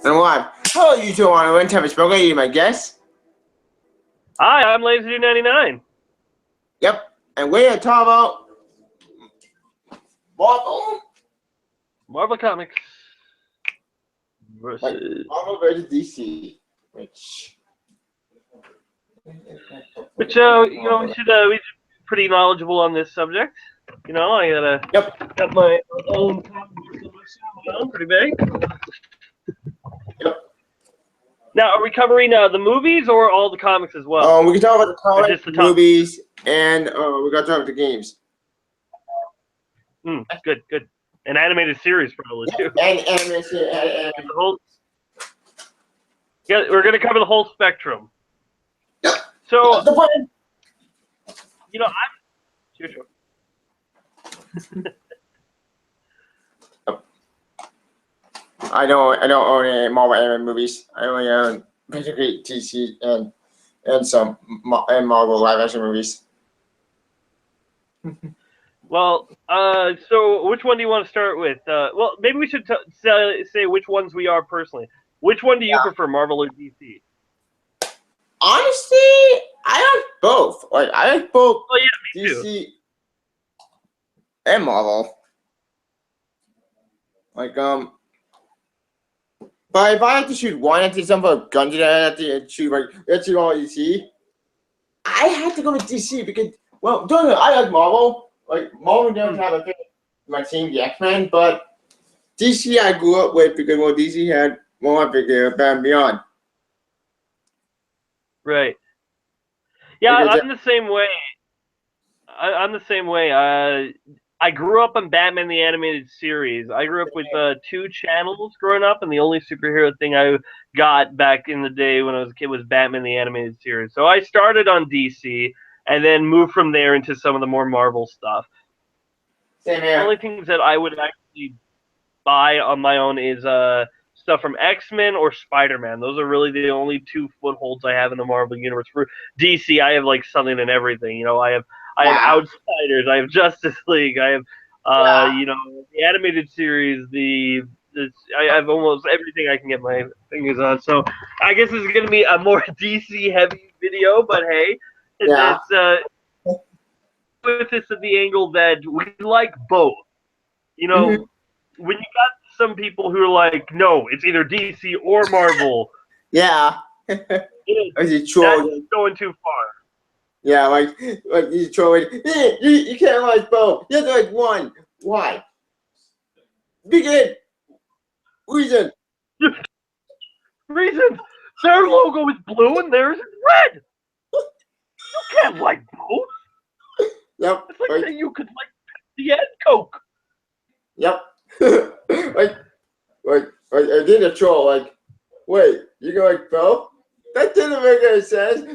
And live. Hello, you two on one time. It's Brogan, my guest. Hi, I'm Lazy99. Yep. And we're going to talk about Marvel Comics versus Marvel versus DC. Which we should be pretty knowledgeable on this subject. You know, I got my own comic pretty big. Yep. Now, are we covering the movies or all the comics as well? We can talk about the comics, the movies, and we're going to talk about the games. Good. An animated series probably too. And animation. We're going to cover the whole spectrum. Yep. So, the plan. You know, Sure. I don't own any Marvel anime movies. I only own basically DC and some Marvel live action movies. Well, so which one do you want to start with? Well, maybe we should say which ones we are personally. Which one do you prefer, Marvel or DC? Honestly, I like both. I like both DC too. And Marvel. But if I had to shoot one, I'd some of guns that I have to shoot let's shoot all DC. I had to go with DC because don't know, I like Marvel. Marvel doesn't have a favorite my team, the X-Men, but DC I grew up with because DC had more bigger Batman Beyond. Right. Yeah, I'm the same way. I'm the same way. I grew up on Batman the Animated Series. I grew up with 2 channels growing up, and the only superhero thing I got back in the day when I was a kid was Batman the Animated Series. So I started on DC and then moved from there into some of the more Marvel stuff. Same here. The only things that I would actually buy on my own is stuff from X-Men or Spider-Man. Those are really the only 2 footholds I have in the Marvel universe. For DC, I have something and everything. You know, I have Outsiders, I have Justice League, I have the animated series, I have almost everything I can get my fingers on. So I guess this is going to be a more DC heavy video, but hey, it's with this at the angle that we like both. You know, when you got some people who are like, no, it's either DC or Marvel. Yeah. That's going too far. Yeah, you throw it. You can't like both. You have to like one. Why? Begin. Reason. Reason. Their logo is blue and theirs is red. You can't like both. Yep. It's like saying you could like Pepsi and Coke. Yep. I did a troll. Wait, you go like both? That didn't make any sense.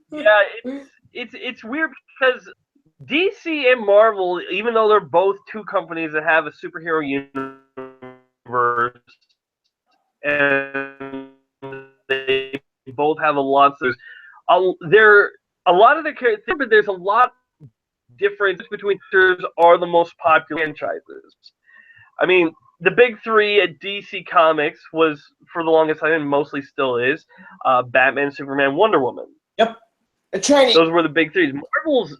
Yeah, it's weird because DC and Marvel, even though they're both 2 companies that have a superhero universe, and they both have a lot of a lot of their characters, but there's a lot of difference between are the most popular franchises. I mean, the big 3 at DC Comics was, for the longest time, and mostly still is, Batman, Superman, Wonder Woman. Yep. Those were the big 3. Marvel's...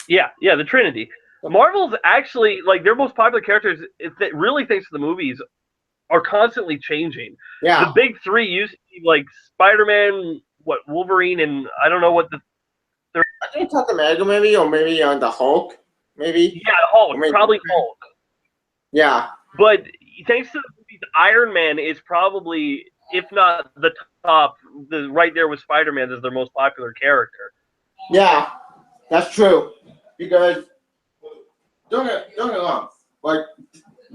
Yeah, the Trinity. Marvel's actually, their most popular characters, really thanks to the movies, are constantly changing. Yeah. The big 3 used to be, Spider-Man, Wolverine, and I don't know what the... I think Captain America, maybe, or maybe on the Hulk. Maybe. Yeah, Hulk. Probably Hulk. Yeah. But thanks to the movies, Iron Man is probably, if not the top, right there with Spider-Man as their most popular character. Yeah, that's true. Because don't get wrong.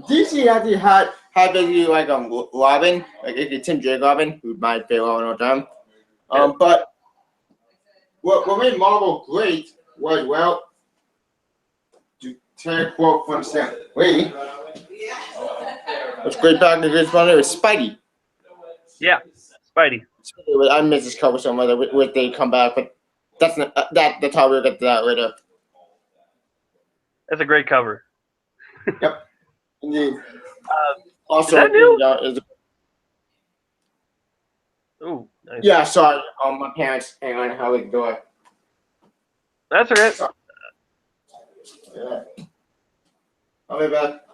DC actually had basically Robin, Tim J. Robin, who might fail all the time. But what made Marvel great was to take a quote from Stan Lee. What's great back in the day was Spidey. Yeah, Spidey. I miss this cover so much with they come back, but that's how we'll get to that later. That's a great cover. Yep. Indeed. Is Also, that new? is Oh, nice. yeah. Sorry, my parents. Hang on, how we do it? That's okay. Yeah. I'll be back.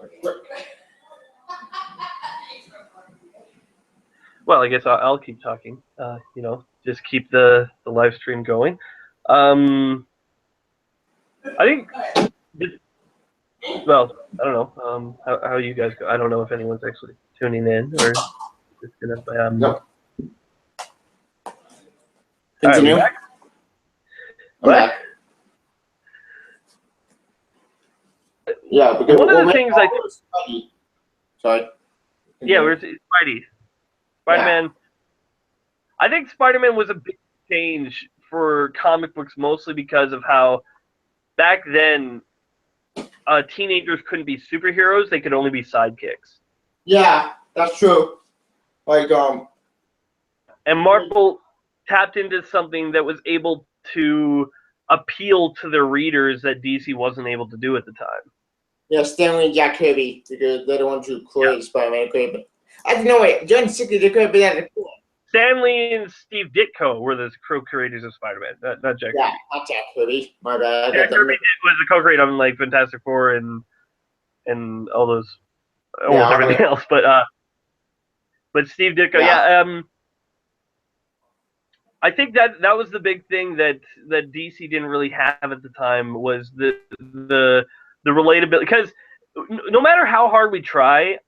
Well, I guess I'll keep talking. Just keep the live stream going. I think. Well, I don't know. How you guys go? I don't know if anyone's actually tuning in or just gonna. Nope. All right, Continue. we back? I'm back. Yeah, because one of the things I think. Sorry. Yeah, we're Spidey. Spider-Man. Yeah. I think Spider-Man was a big change for comic books, mostly because of how back then teenagers couldn't be superheroes; they could only be sidekicks. Yeah, that's true. Like And Marvel tapped into something that was able to appeal to their readers that DC wasn't able to do at the time. Yeah, Stanley and Jack Kirby, because they're the ones who created Spider-Man. I don't know. Wait, John Sickey, they could have been at the core. Stanley and Steve Ditko were the co-creators of Spider-Man, not Jack. Yeah, not Jack Kirby. My bad. Jack Kirby was the co-creator on like Fantastic Four and all those, almost everything else. But Steve Ditko, I think that was the big thing that DC didn't really have at the time was the relatability, because no matter how hard we try,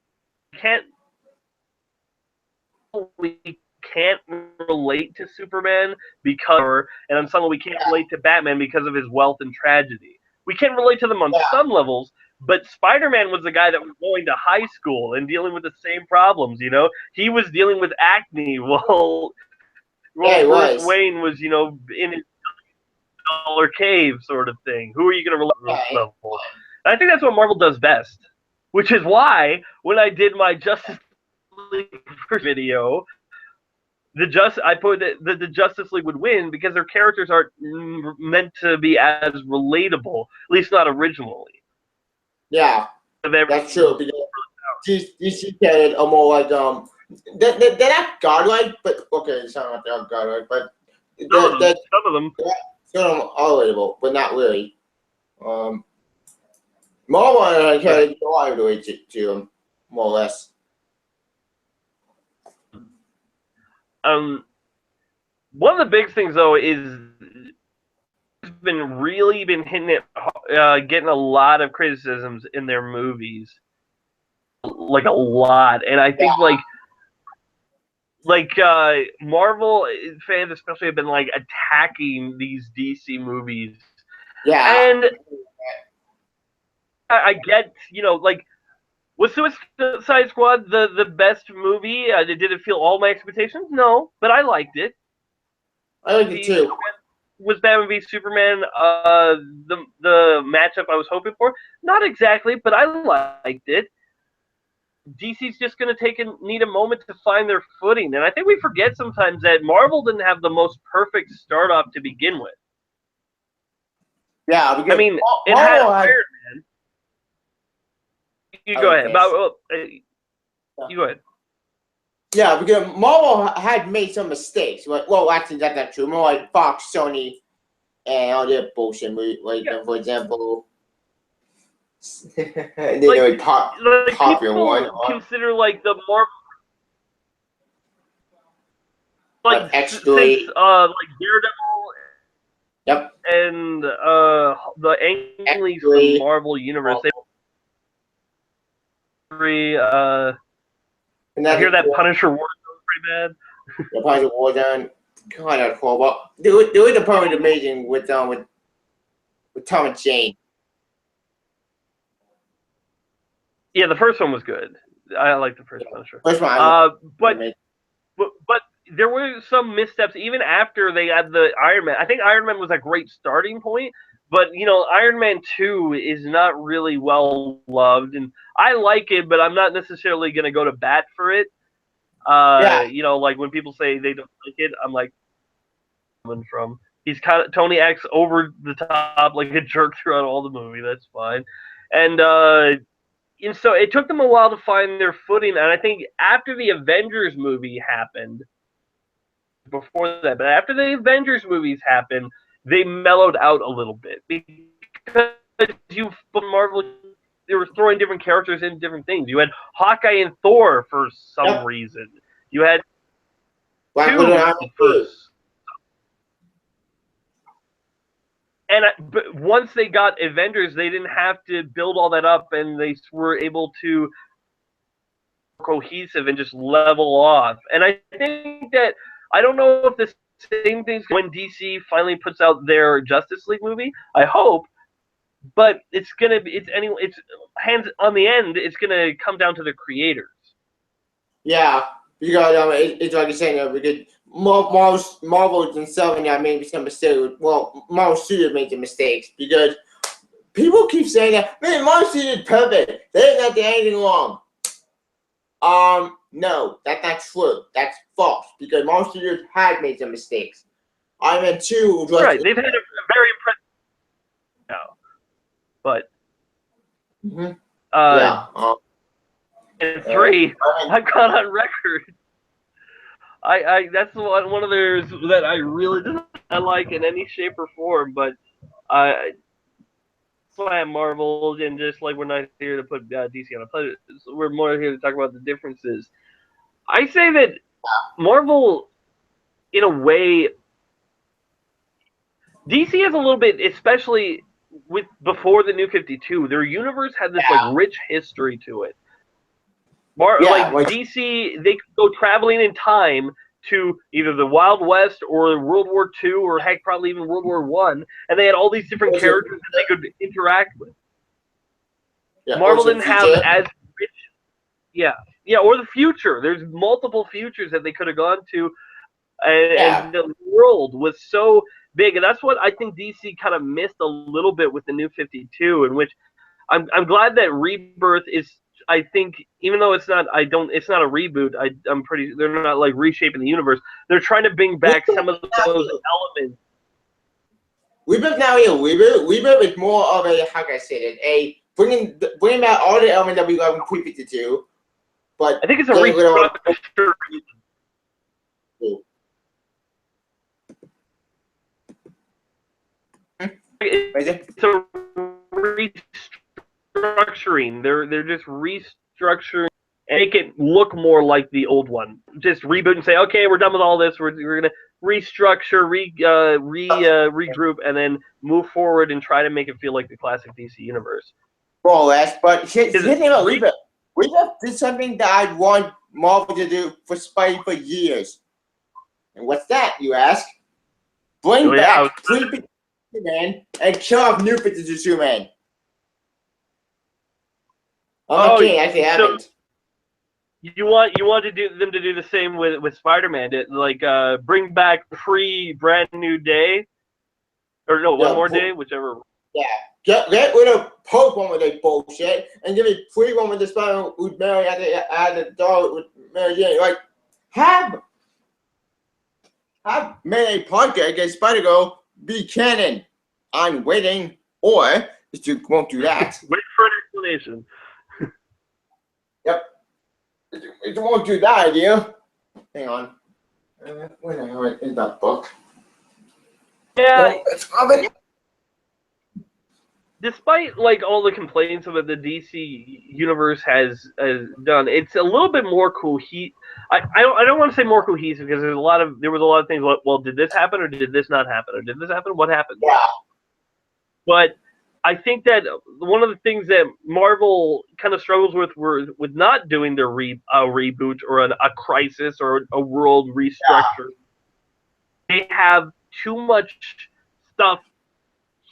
we can't relate to Superman and on some level we can't relate to Batman because of his wealth and tragedy. We can relate to them on some levels, but Spider-Man was the guy that was going to high school and dealing with the same problems. He was dealing with acne while Bruce Wayne was, in his dollar cave sort of thing. Who are you going to relate to? I think that's what Marvel does best, which is why when I did my Justice League video, I put that the Justice League would win because their characters aren't meant to be as relatable, at least not originally. Yeah, that's true. Because DC characters are more like they're not godlike, but okay, it's not like they're godlike, but some of them. Some of them are relatable, but not really. Marvel characters are related to them, more or less. One of the big things though is been hitting it, getting a lot of criticisms in their movies, like a lot, and I think Marvel fans especially have been like attacking these DC movies. Yeah, and I get, was Suicide Squad the best movie? Did it feel all my expectations? No, but I liked it. I liked it too. Was Batman v Superman the matchup I was hoping for? Not exactly, but I liked it. DC's just going to need a moment to find their footing, and I think we forget sometimes that Marvel didn't have the most perfect start off to begin with. Yeah, I mean, it had Iron Man. You go ahead. You go ahead. Yeah, because Marvel had made some mistakes. Well, actually, that's not true. More like Fox, Sony, and all their bullshit movies. For example, popular one. Consider the more X-3, Daredevil. Yep. And the Ang Lee's from the Marvel Universe. I hear that Punisher Warzone pretty bad. The Punisher Warzone, kind of horrible. There was a part amazing with Tom and Jane. Yeah, the first one was good. I like the first Punisher. First one, but there were some missteps even after they had the Iron Man. I think Iron Man was a great starting point, but Iron Man 2 is not really well loved, and I like it, but I'm not necessarily going to go to bat for it. Like when people say they don't like it, I'm like, from he's kind of Tony acts over the top like a jerk throughout all the movie. That's fine, and and so it took them a while to find their footing, and I think after the Avengers movie happened, before that, but after the Avengers movies happened, they mellowed out a little bit because Marvel, they were throwing different characters in different things. You had Hawkeye and Thor for some reason. You had but once they got Avengers, they didn't have to build all that up, and they were able to cohesive and just level off. And I think that I don't know if the same thing's when DC finally puts out their Justice League movie. I hope, but it's hands on the end. It's gonna come down to the creators. Yeah, because it's like you're saying, because Marvel themselves made some mistakes. Well, Marvel Studios made the mistakes because people keep saying that, man, Marvel Studios is perfect. They didn't do anything wrong. No, that's not true. That's false because Marvel Studios had made some mistakes. Iron Man 2 was right. They've had a very impressive. No, but and 3, I've gone on record. I that's one of theirs that I really don't like in any shape or form, but that's why I'm Marvel, and just like we're not here to put DC on a pedestal, we're more here to talk about the differences. I say that Marvel, in a way, DC has a little bit, especially with before the New 52, their universe had this like rich history to it. DC, they could go traveling in time to either the Wild West or World War II or heck, probably even World War I, and they had all these different characters that they could interact with. Yeah, Marvel didn't have as rich, or the future. There's multiple futures that they could have gone to, and the world was so big, and that's what I think DC kind of missed a little bit with the New 52, in which I'm glad that Rebirth is. I think even though it's not a reboot. I'm pretty. They're not like reshaping the universe. They're trying to bring back some of those elements. Rebirth now is a reboot. Rebirth is more of a, how can I say it? Bringing back all the elements that we got in Pre-52. But I think it's a restructure. It's a restructuring. They're just restructuring and make it look more like the old one. Just reboot and say, okay, we're done with all this. We're gonna restructure, regroup, and then move forward and try to make it feel like the classic DC universe. More or less, but here's the thing about Rebirth. Rebirth did something that I want Marvel to do for Spidey for years. And what's that, you ask? Bring back Pre-52 Man and kill off New 52 Man. Okay, actually haven't. You want them to do the same with Spider-Man, like bring back Brand New Day, or no, One More Day, whichever. Yeah, get rid of Pope one with that bullshit, and give me free one with the Spider-Man with Mary at the door with Mary Jane. Like have Mary Parker against Spider-Girl be canon. I'm waiting, or if you won't do that, wait for an explanation. Yep. If you won't do that idea, hang on. Where the hell is that book? Yeah. Oh, it's coming. Despite like all the complaints of what the DC universe has done, it's a little bit more cohesive. I don't want to say more cohesive because there was a lot of things. Well, did this happen or did this not happen or did this happen? What happened? Yeah. But I think that one of the things that Marvel kind of struggles with not doing their reboot or a crisis or a world restructure. They have too much stuff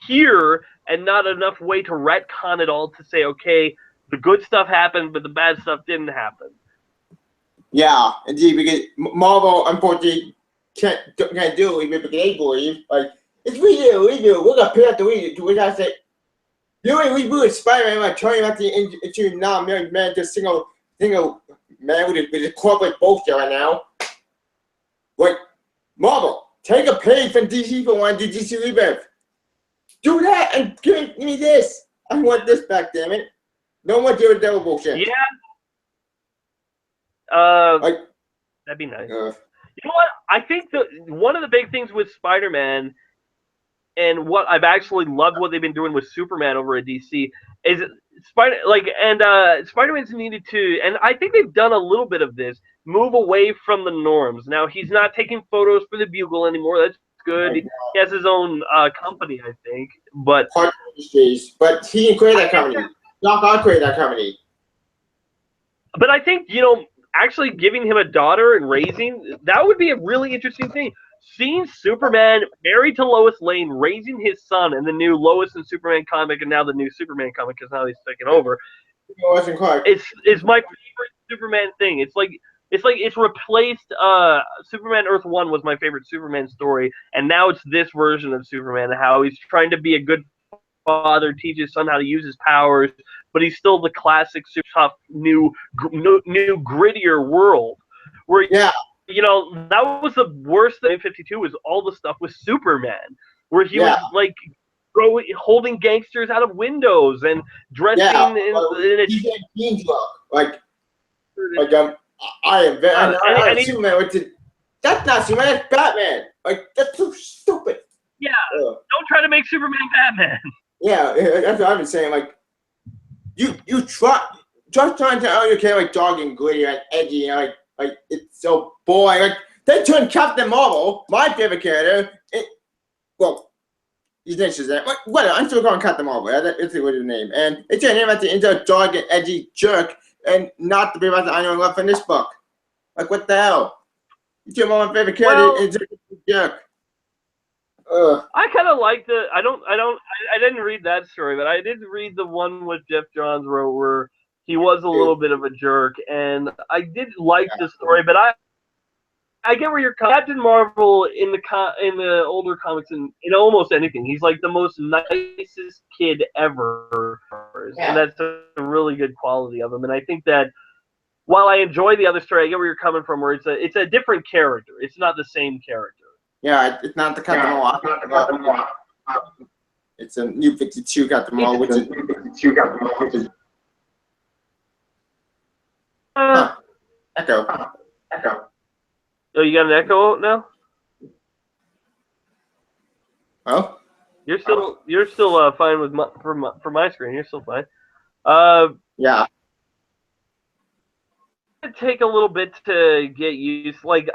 here and not enough way to retcon it all to say, okay, the good stuff happened, but the bad stuff didn't happen. Yeah, indeed, because Marvel, unfortunately, can't do it because they believe, like, it's redo, we're going to pay out the redo, to which I say, you ain't rebooted Spider-Man by turning out into non-married man, just single man with a corporate bullshit right now. Like, Marvel, take a page from DC for one, do DC Rebirth. Do that and give me this. I want this back, damn it. No more Daredevil bullshit. Yeah. Like, That'd be nice. You know what? I think one of the big things with Spider-Man, and what I've actually loved what they've been doing with Superman over at DC, is Spider-Man's needed to, and I think they've done a little bit of this, move away from the norms. Now he's not taking photos for the Bugle anymore. That's good. He has his own company, I think. But Park Industries, but he didn't create that company. Doc Ock created that company. But I think, actually giving him a daughter and raising, that would be a really interesting thing. Seeing Superman married to Lois Lane, raising his son in the new Lois and Superman comic, and now the new Superman comic because now he's taking over. It's my favorite Superman thing. It's replaced. Superman Earth 1 was my favorite Superman story, and now it's this version of Superman. How he's trying to be a good father, teach his son how to use his powers, but he's still the classic, super tough, new, grittier world. Where that was the worst thing in 52 was all the stuff with Superman, where he was like holding gangsters out of windows and dressing in a I am very Superman. That's not Superman. That's Batman. Like, that's so stupid. Yeah, don't try to make Superman Batman. Yeah, that's what I've been saying. Like, you trying to like dog and gritty and edgy and like it's so boring. Like, they turned Captain Marvel, my favorite character. His name is that. Whatever, I'm still calling Captain Marvel. That's his name. And they turned him into a dog and edgy jerk, and not to be about the I Know Love in this book. Like, what the hell? You turned my favorite character into a jerk. I kind of liked the. I didn't read that story, but I did read the one with Jeff Johns where he was a little bit of a jerk, and I did like the story. But I get where you're coming. Captain Marvel in the older comics and in almost anything, he's like the most nicest kid ever, and that's a really good quality of him. And I think that while I enjoy the other story, I get where you're coming from, where it's a different character. It's not the same character. Yeah, it's not the Captain Marvel. It's a new 52 Captain Marvel, which is Echo. Oh, you got an echo now? Oh? You're still fine with for my screen. You're still fine. Yeah. It take a little bit to get used. Like,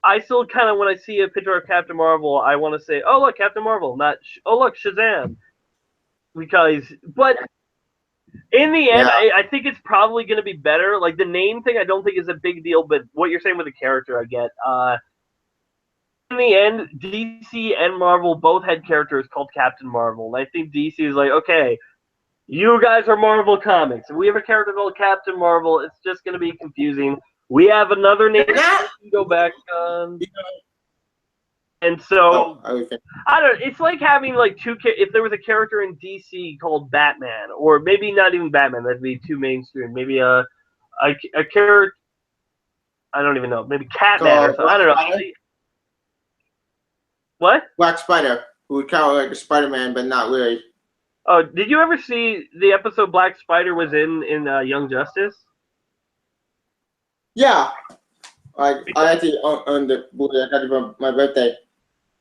I still kind of, when I see a picture of Captain Marvel, I want to say, "Oh, look, Captain Marvel," not "Oh, look, Shazam," but in the end, I think it's probably going to be better. Like, the name thing, I don't think is a big deal, but what you're saying with the character, I get. In the end, DC and Marvel both had characters called Captain Marvel, and I think DC is like, okay, you guys are Marvel Comics, and we have a character called Captain Marvel. It's just going to be confusing. We have another name we can go back on. And so, I don't know, it's like having like if there was a character in DC called Batman, or maybe not even Batman, that'd be too mainstream. Maybe a character, I don't even know, maybe Catman or something. I don't know. What? Black Spider, who would kind of like a Spider-Man, but not really. Oh, did you ever see the episode Black Spider was in Young Justice? Yeah. I actually owned the movie. I got it for my birthday.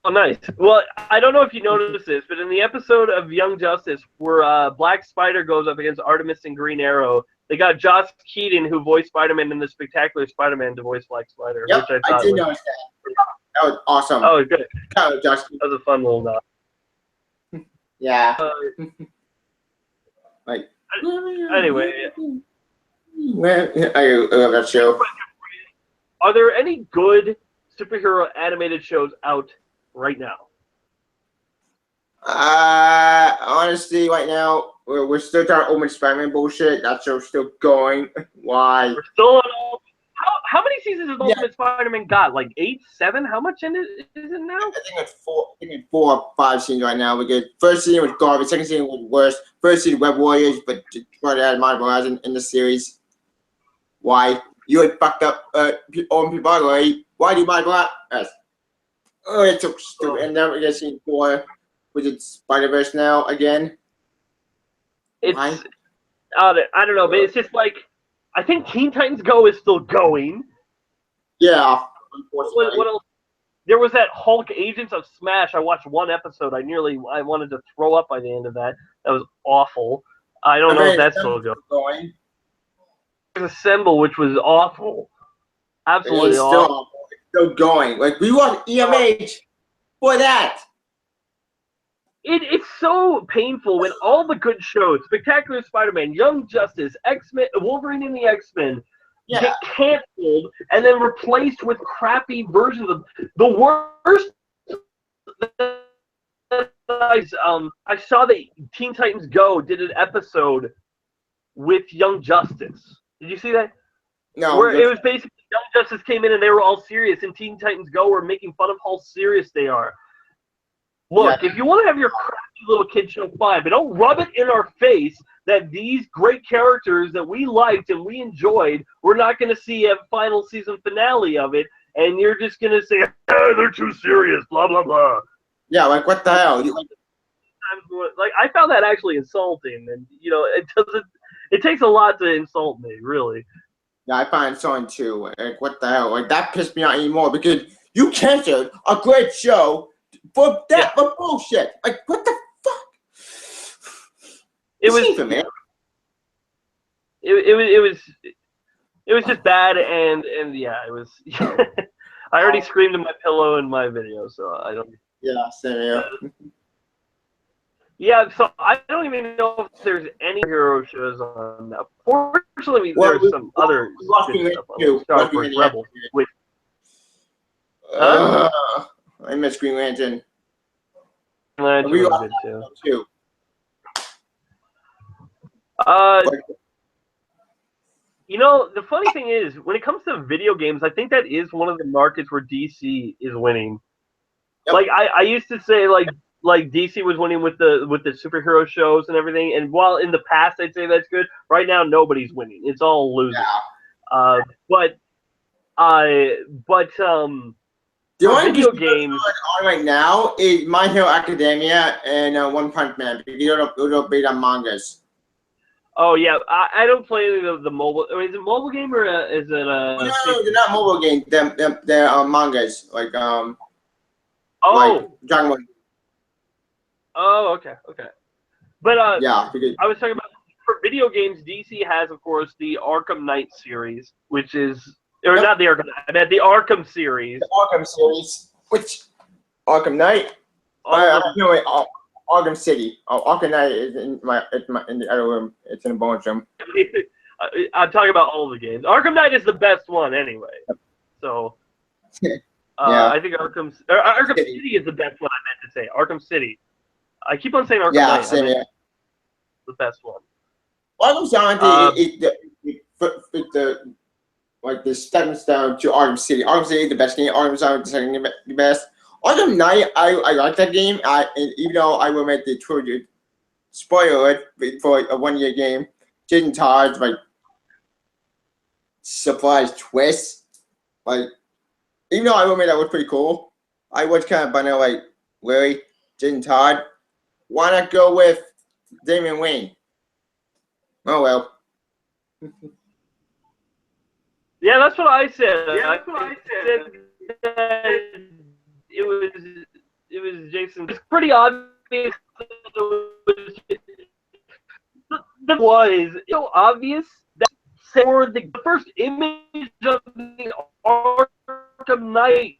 Oh, nice. Well, I don't know if you noticed this, but in the episode of Young Justice where Black Spider goes up against Artemis and Green Arrow, they got Joss Keaton, who voiced Spider-Man in the Spectacular Spider-Man, to voice Black Spider. Yep, which I did notice that. That was awesome. Oh, good. That was a fun little nod. Yeah. Anyway. I love that show. Are there any good superhero animated shows out right now? Honestly, right now, we're still trying to open Spider-Man bullshit. That show's still going. Why? We're still on all. How many seasons has Ultimate Spider-Man got? Like 8, 7? How much in it is it now? I think it's 4. I think it's 4 or 5 seasons right now. Because first season was garbage. Second season was worse. First season Web Warriors, but tried to add Miles Morales in the series. Why? You had fucked up old people already. Why do you Miles Morales? Oh, it's so stupid. And now we're gonna see 4 with Spider-Verse now again. It's I don't know, but it's just like I think Teen Titans Go is still going. Yeah. What else? There was that Hulk Agents of Smash. I watched one episode. I wanted to throw up by the end of that. That was awful. I don't know if that's still going. Assemble, which was awful. Absolutely It's awful. still going. Like we watched EMH for that. It's so painful when all the good shows, Spectacular Spider-Man, Young Justice, X-Men, Wolverine and the X-Men, get canceled and then replaced with crappy versions of the worst. I saw that Teen Titans Go did an episode with Young Justice. Did you see that? No. Where it was basically Young Justice came in and they were all serious, and Teen Titans Go were making fun of how serious they are. Look, if you want to have your crappy little kid show, fine, but don't rub it in our face that these great characters that we liked and we enjoyed, we're not going to see a final season finale of it, and you're just going to say, oh, they're too serious, blah, blah, blah. Yeah, like what the hell? Like, I found that actually insulting, and, you know, it takes a lot to insult me, really. Yeah, I find so too. Like, what the hell? Like, that pissed me off anymore because you canceled a great show for that for bullshit. Like, what the fuck? It was just bad, and yeah, it was. I already screamed in my pillow in my video, so I don't. Yeah, same here. Yeah, so I don't even know if there's any hero shows on that. Fortunately, there's some other good stuff on Star Wars Rebels. Which, I miss Green Lantern. We good too. You know, the funny thing is, when it comes to video games, I think that is one of the markets where DC is winning. Yep. Like I used to say, like DC was winning with the superhero shows and everything. And while in the past I'd say that's good, right now nobody's winning. It's all losing. Yeah. But the only video games on right now is My Hero Academia and One Punch Man. You don't beat on mangas. Oh yeah, I don't play any of the mobile. Is it a mobile game or is it a? No, they're not mobile games. They're mangas like Oh. Like Dragon Ball. Oh, okay. But yeah, because I was talking about for video games. DC has, of course, the Arkham Knight series, which is not the Arkham. I meant the Arkham series. The Arkham series, which Arkham Knight. Arkham City. Arkham Knight is in the other room. It's in the bonus room. I'm talking about all the games. Arkham Knight is the best one anyway. So I think Arkham City is the best one. I meant to say Arkham City. I keep on saying Arkham Knight. Same here. The best one. Arkham City the stepping stone to Arkham City. Arkham City is the best game. Arkham City is the second best. Arkham Knight, I like that game. Even though I will make the trilogy, spoiler it for a 1 year game. Jason Todd's surprise twist, even though I will make that was pretty cool. I was kind of bummed really, Jason Todd. Why not go with Damian Wayne? Oh well. Yeah, that's what I said. I said it was Jason. It's pretty obvious. It was so obvious that for the first image of the Arkham Knight,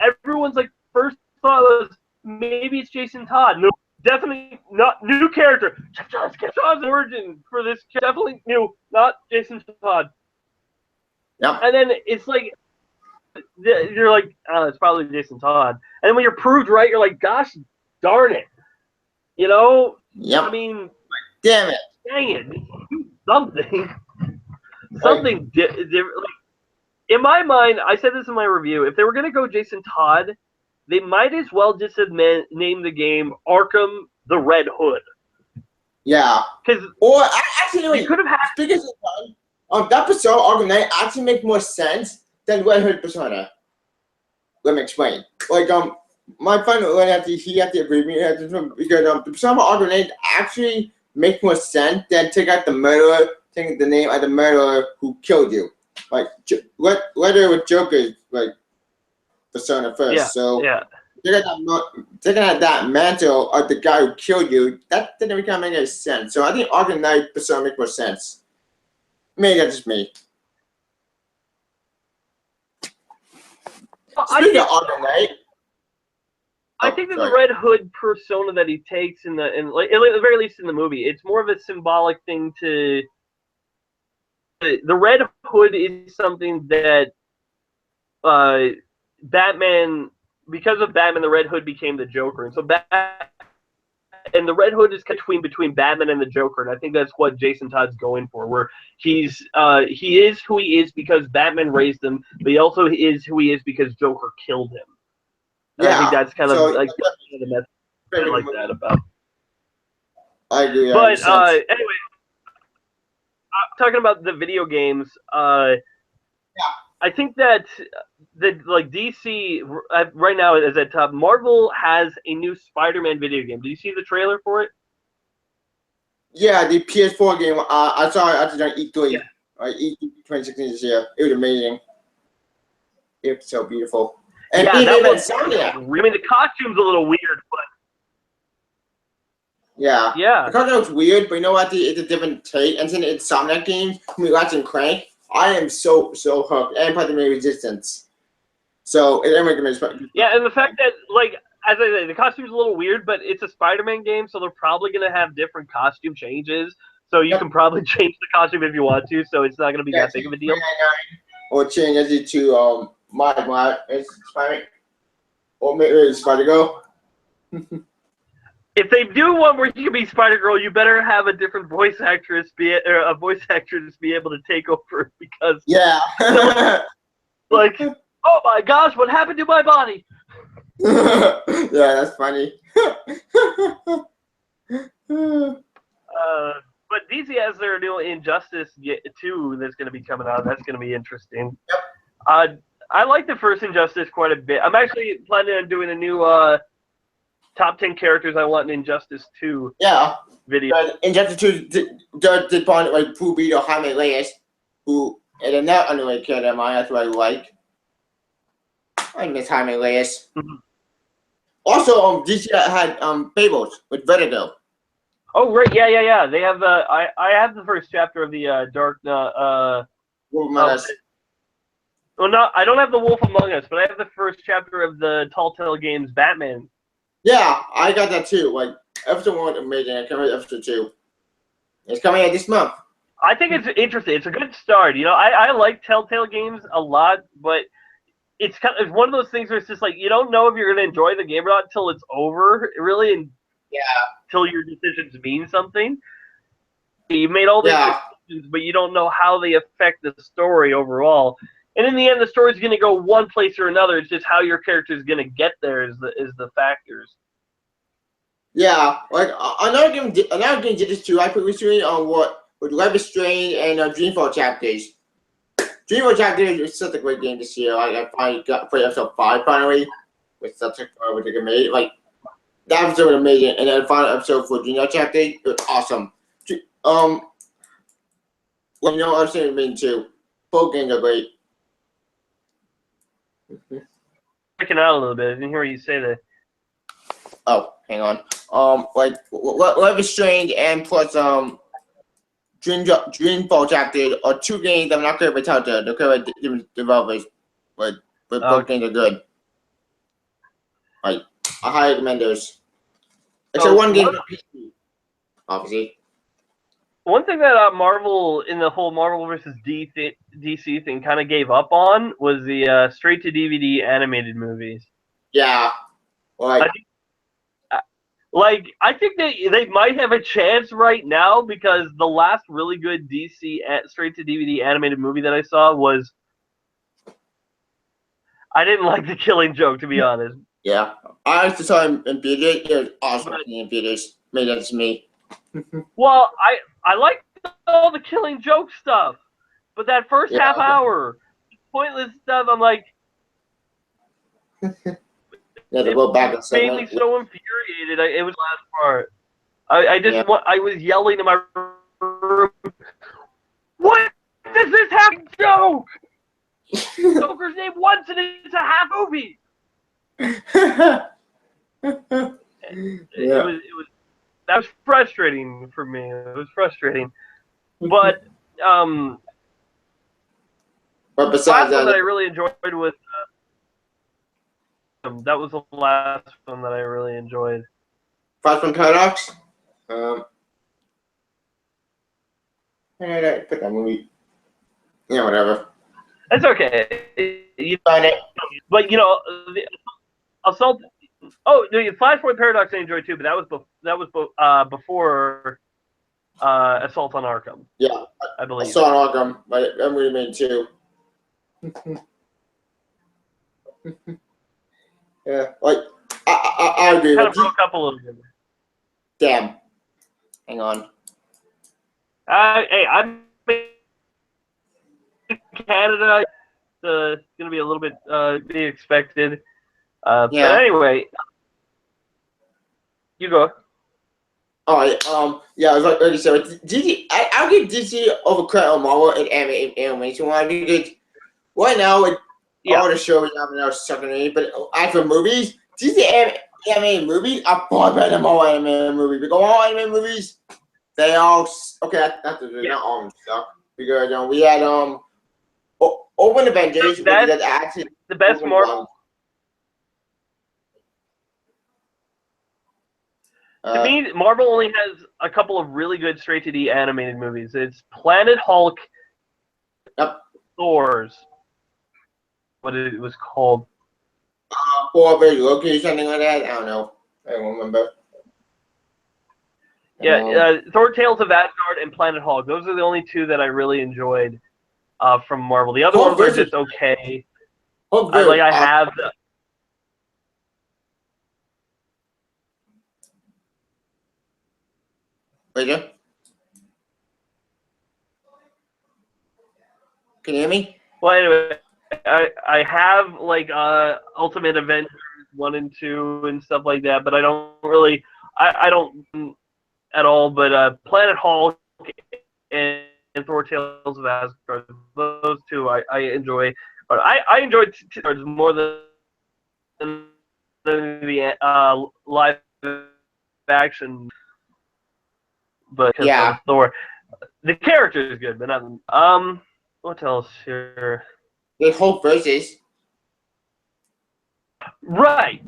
everyone's first thought was maybe it's Jason Todd. No, definitely not. New character. Todd's origin for this definitely new, not Jason Todd. Yeah. And then it's you're oh, it's probably Jason Todd. And then when you're proved right, you're like, gosh darn it. You know? Yep. I mean, damn it. Dang it. Do something. Something different. In my mind, I said this in my review, if they were going to go Jason Todd, they might as well just have named the game Arkham the Red Hood. Yeah. Or actually, you could have had. That persona, Arkham Knight, actually makes more sense than Red Hood persona. Let me explain. My friend, he had to agree with me because the persona of Arkham Knight actually make more sense than take out the murderer, take the name of the murderer who killed you. Like, whether with Joker's like persona first. Yeah, So yeah. taking out that mantle of the guy who killed you, that didn't really make any sense. So I think Arkham Knight persona makes more sense. Maybe that's just me. Speaking of Arkham Knight, I think that the Red Hood persona that he takes at the very least in the movie, it's more of a symbolic thing to. The Red Hood is something that Batman, because of Batman, the Red Hood became the Joker, and so and the Red Hood is between Batman and the Joker, and I think that's what Jason Todd's going for, where he is who he is because Batman raised him, but he also is who he is because Joker killed him. And I think that's kind of like the message I like that about. I agree. But anyway, talking about the video games, I think that DC right now is at top. Marvel has a new Spider-Man video game. Did you see the trailer for it? Yeah, the PS4 game. I saw it after E3. E3 2016 this year. It was amazing. It was so beautiful. And yeah, even Insomniac. I mean, the costume's a little weird, but yeah. The costume looks weird, but you know what? It's a different take. And then Insomniac games, when we watching Crank, I am so hooked. And part of my Resistance. So and the fact that as I say, the costume's a little weird, but it's a Spider-Man game, so they're probably gonna have different costume changes. So you can probably change the costume if you want to. So it's not gonna be that big of a deal. Or change it to my Spider, or maybe Spider-Girl. If they do one where you can be Spider-Girl, you better have a different voice actress be able to take over because like, oh my gosh, what happened to my body? Yeah, that's funny. But DC has their new Injustice 2 that's going to be coming out. That's going to be interesting. Yep. I like the first Injustice quite a bit. I'm actually planning on doing a new top 10 characters I want in Injustice 2 video. Injustice 2 did point like Pubi or Jaime Reyes, who is a not underrated character of mine. That's what I like. I miss Jaime Reyes. Mm-hmm. Also, DC had Fables with Vertigo. Oh right, yeah. They have I have the first chapter of the Dark Wolf Among Us. Well, no, I don't have the Wolf Among Us, but I have the first chapter of the Telltale Games Batman. Yeah, I got that too. Like episode 1 amazing. I can't wait episode 2. It's coming out this month. I think it's interesting. It's a good start. You know, I like Telltale Games a lot, but it's one of those things where it's just like you don't know if you're going to enjoy the game or not until it's over, really, and until your decisions mean something. You made all these decisions, but you don't know how they affect the story overall. And in the end, the story's going to go one place or another. It's just how your character is going to get there is the factors. Yeah, like another game did this too. I put recently on with Life is Strange and Dreamfall chapters. Dreamfall chapters is such a great game this year. I finally got played episode 5 finally with such a good made. Like that episode was amazing, and then the final episode for Dreamfall chapter it was awesome. Well, you know, I've seen it too. Both games are great. Breaking out a little bit. I didn't hear what you say there. Oh, hang on. Like Life is Strange and plus Dreamfall chapter are 2 games that I'm not created by Telltale. They're created by different developers, but both games are good. Like I highly recommend those. Except one game, obviously. One thing that Marvel in the whole Marvel versus DC thing kind of gave up on was the straight to DVD animated movies. Yeah, I think they might have a chance right now because the last really good DC straight to DVD animated movie that I saw was I didn't like The Killing Joke, to be honest. Yeah, I used to saw him in theaters. It was awesome in theaters. Maybe that's me. Well, I like all the Killing Joke stuff, but that first half hour, pointless stuff. I'm like, to go back and made me so infuriated. It was the last part. Yeah. I was yelling in my room. What does this have to joke? Joker's name once and it's a half movie. Yeah. It was that was frustrating for me. It was frustrating, but But the besides last one that I that, really enjoyed was that was the last one that I really enjoyed. Flashpoint Paradox. I put that movie. Yeah, whatever. It's okay. Find it. But the Assault. Oh, the Flashpoint Paradox I enjoyed too, but that was before Assault on Arkham. Yeah, I I believe. saw Arkham, but that movie made too. Yeah, like I agree Kind with of you. broke up a little bit. Damn. Hang on. Hey, I'm in Canada. It's going to be a little bit be expected. But Yeah. anyway, you go. All right. Yeah, I was like you said, DC. I'll give DC over credit on Marvel and animation one because right now with Yeah. all the shows I'm now sucking in, but as for movies, DC animated movies are far better than Marvel animated movies. Because all animated movies, they all okay. Not all of them suck because we had Open Avengers, which is actually the best Marvel. one. To me, Marvel only has a couple of really good straight-to-D animated movies. It's Planet Hulk, Thor's, what it was called. Loki, something like that. I don't know. I don't remember. Yeah, Thor: Tales of Asgard and Planet Hulk. Those are the only two that I really enjoyed from Marvel. The other ones are just okay. I have. Later. Can you hear me? Well, anyway, I have like Ultimate Avengers 1 and 2 and stuff like that, but I don't really. I don't at all. But Planet Hulk and Thor: Tales of Asgard. Those two I enjoy. But I enjoyed more than the live action. But Yeah. Thor, the character is good, but not. What else here? The Hulk versus. Right.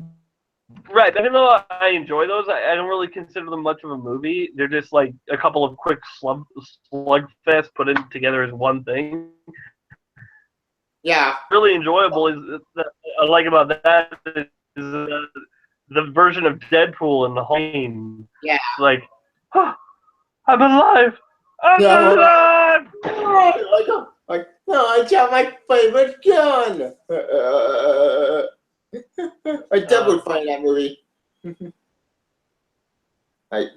Right. Even though I enjoy those, I don't really consider them much of a movie. They're just like a couple of quick slugfest put in together as one thing. Yeah. Really enjoyable is I like about that is the version of Deadpool in the Halloween. Yeah. It's like, oh, I'm alive. I'm alive. Like, no, I shot my favorite gun. I definitely find that movie. Like,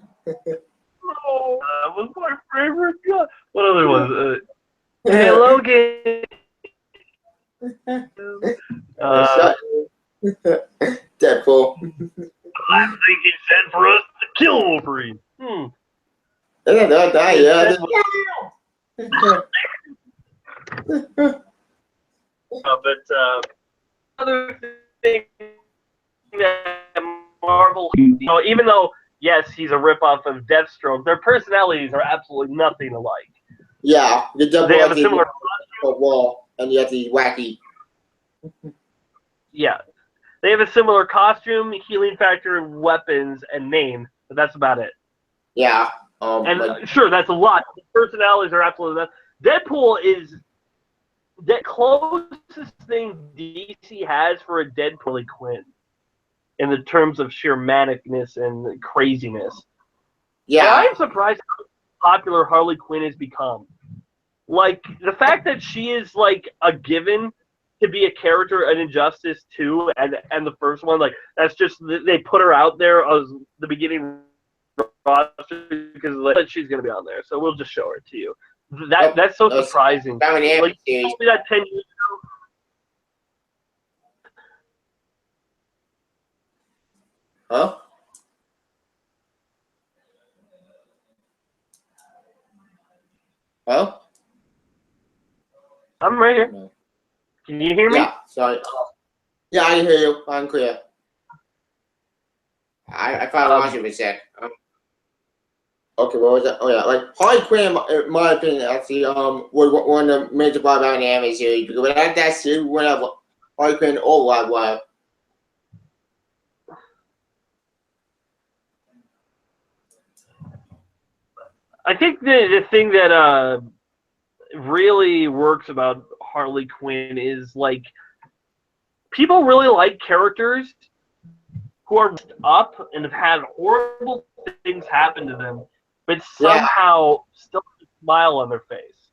Oh, that was my favorite gun. What other ones? Hey, Logan. Deadpool. I think he said for us to kill Wolverine. But other thing that Marvel, even though yes, he's a ripoff of Deathstroke, their personalities are absolutely nothing alike. Yeah, the Deadpool they have a similar wall, and yet he's wacky. Yeah, they have a similar costume, healing factor, weapons, and name, but that's about it. Yeah. Sure, that's a lot. The personalities are absolutely not. Deadpool is the closest thing DC has for a Deadpool Quinn in the terms of sheer manicness and craziness. Yeah. And I'm surprised how popular Harley Quinn has become. Like, the fact that she is, like, a given to be a character in Injustice 2 and the first one, like, that's just, they put her out there as the beginning roster because like, she's going to be on there, so we'll just show her to you. That's so surprising. Like, you told me that 10 years ago. Huh? Hello? I'm right here. No. Can you hear me? Yeah, sorry. Yeah, I can hear you. I'm clear. I thought I lost you for a sec. Okay, what was that? Oh yeah, like Harley Quinn, in my opinion, actually, was one of the major part about the anime series because without that series, we wouldn't have Harley Quinn or Livewire. I think the thing that really works about Harley Quinn is like people really like characters who are up and have had horrible things happen to them, but Yeah. somehow still have a smile on their face.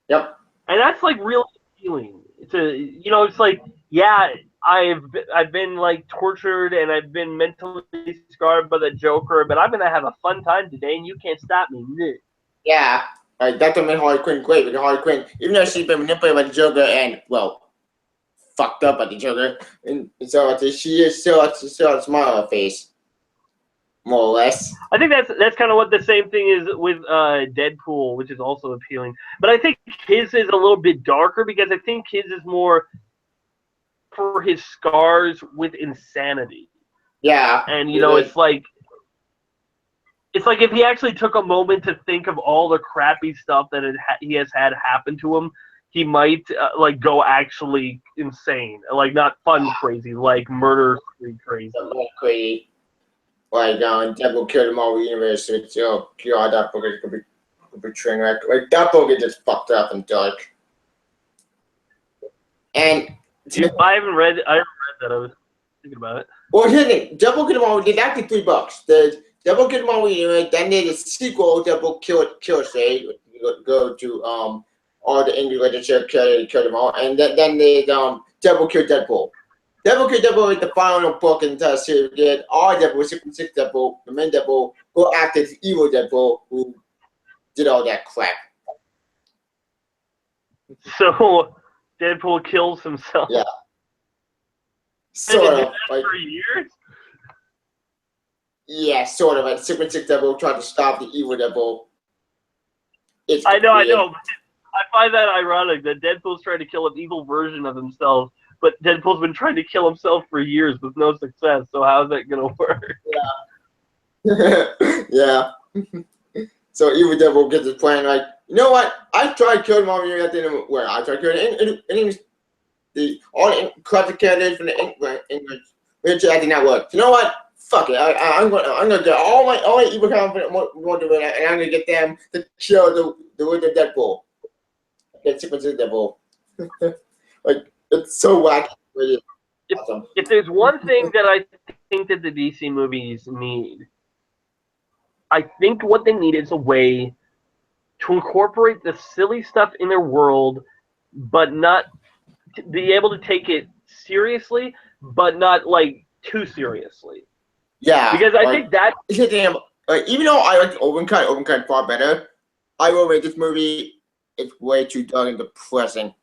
Yep. And that's like really appealing. It's like, yeah, I've been like tortured and I've been mentally scarred by the Joker, but I'm gonna have a fun time today, and you can't stop me. Yeah. That's what made Harley Quinn great because Harley Quinn, even though she's been manipulated by the Joker and fucked up by the Joker, and so she still has a smile on her face, more or less. I think that's kind of what the same thing is with Deadpool, which is also appealing. But I think his is a little bit darker because I think his is more for his scars with insanity. Yeah. And it's like if he actually took a moment to think of all the crappy stuff that he has had happen to him, he might go actually insane, like not fun crazy, like murder crazy. Crazy. Like Deadpool killed him all the universe. It's God, that book is gonna be train wreck. Like that book is just fucked up and dark. And I haven't read that. I was thinking about it. Well, here's the thing. Deadpool killed him all. There's actually 3 books. There's Deadpool killed him all the universe. Then there's a sequel. Deadpool killed Shay. Go to all the English literature killed them all. And then there's Deadpool killed Deadpool. Deadpool killed Deadpool is the final book in the series. Get all Deadpool, 616 Deadpool, the main Deadpool, go after the evil Deadpool who did all that crap. So Deadpool kills himself. Yeah. Sort of. Like, for years? Yeah, sort of. Like 616 Deadpool tried to stop the evil Deadpool. I know. I find that ironic that Deadpool's trying to kill an evil version of himself, but Deadpool's been trying to kill himself for years with no success. So how's that gonna work? Yeah. Yeah. So evil Deadpool gets his plan. Like, you know what? I tried killing Marvel at the end of where I tried killing all the classic characters from the English literature. That did not work. You know what? Fuck it. I'm gonna get all my evil confident more to it, and I'm gonna get them to kill the wicked Deadpool. Get sequence of Deadpool. Like, it's so wacky. Really awesome. If there's one thing that I think that the DC movies need, I think what they need is a way to incorporate the silly stuff in their world, but not to be able to take it seriously, but not like too seriously. Yeah, because I think that damn. Like, even though I like Opencut far better, I will rate this movie. It's way too dark and depressing.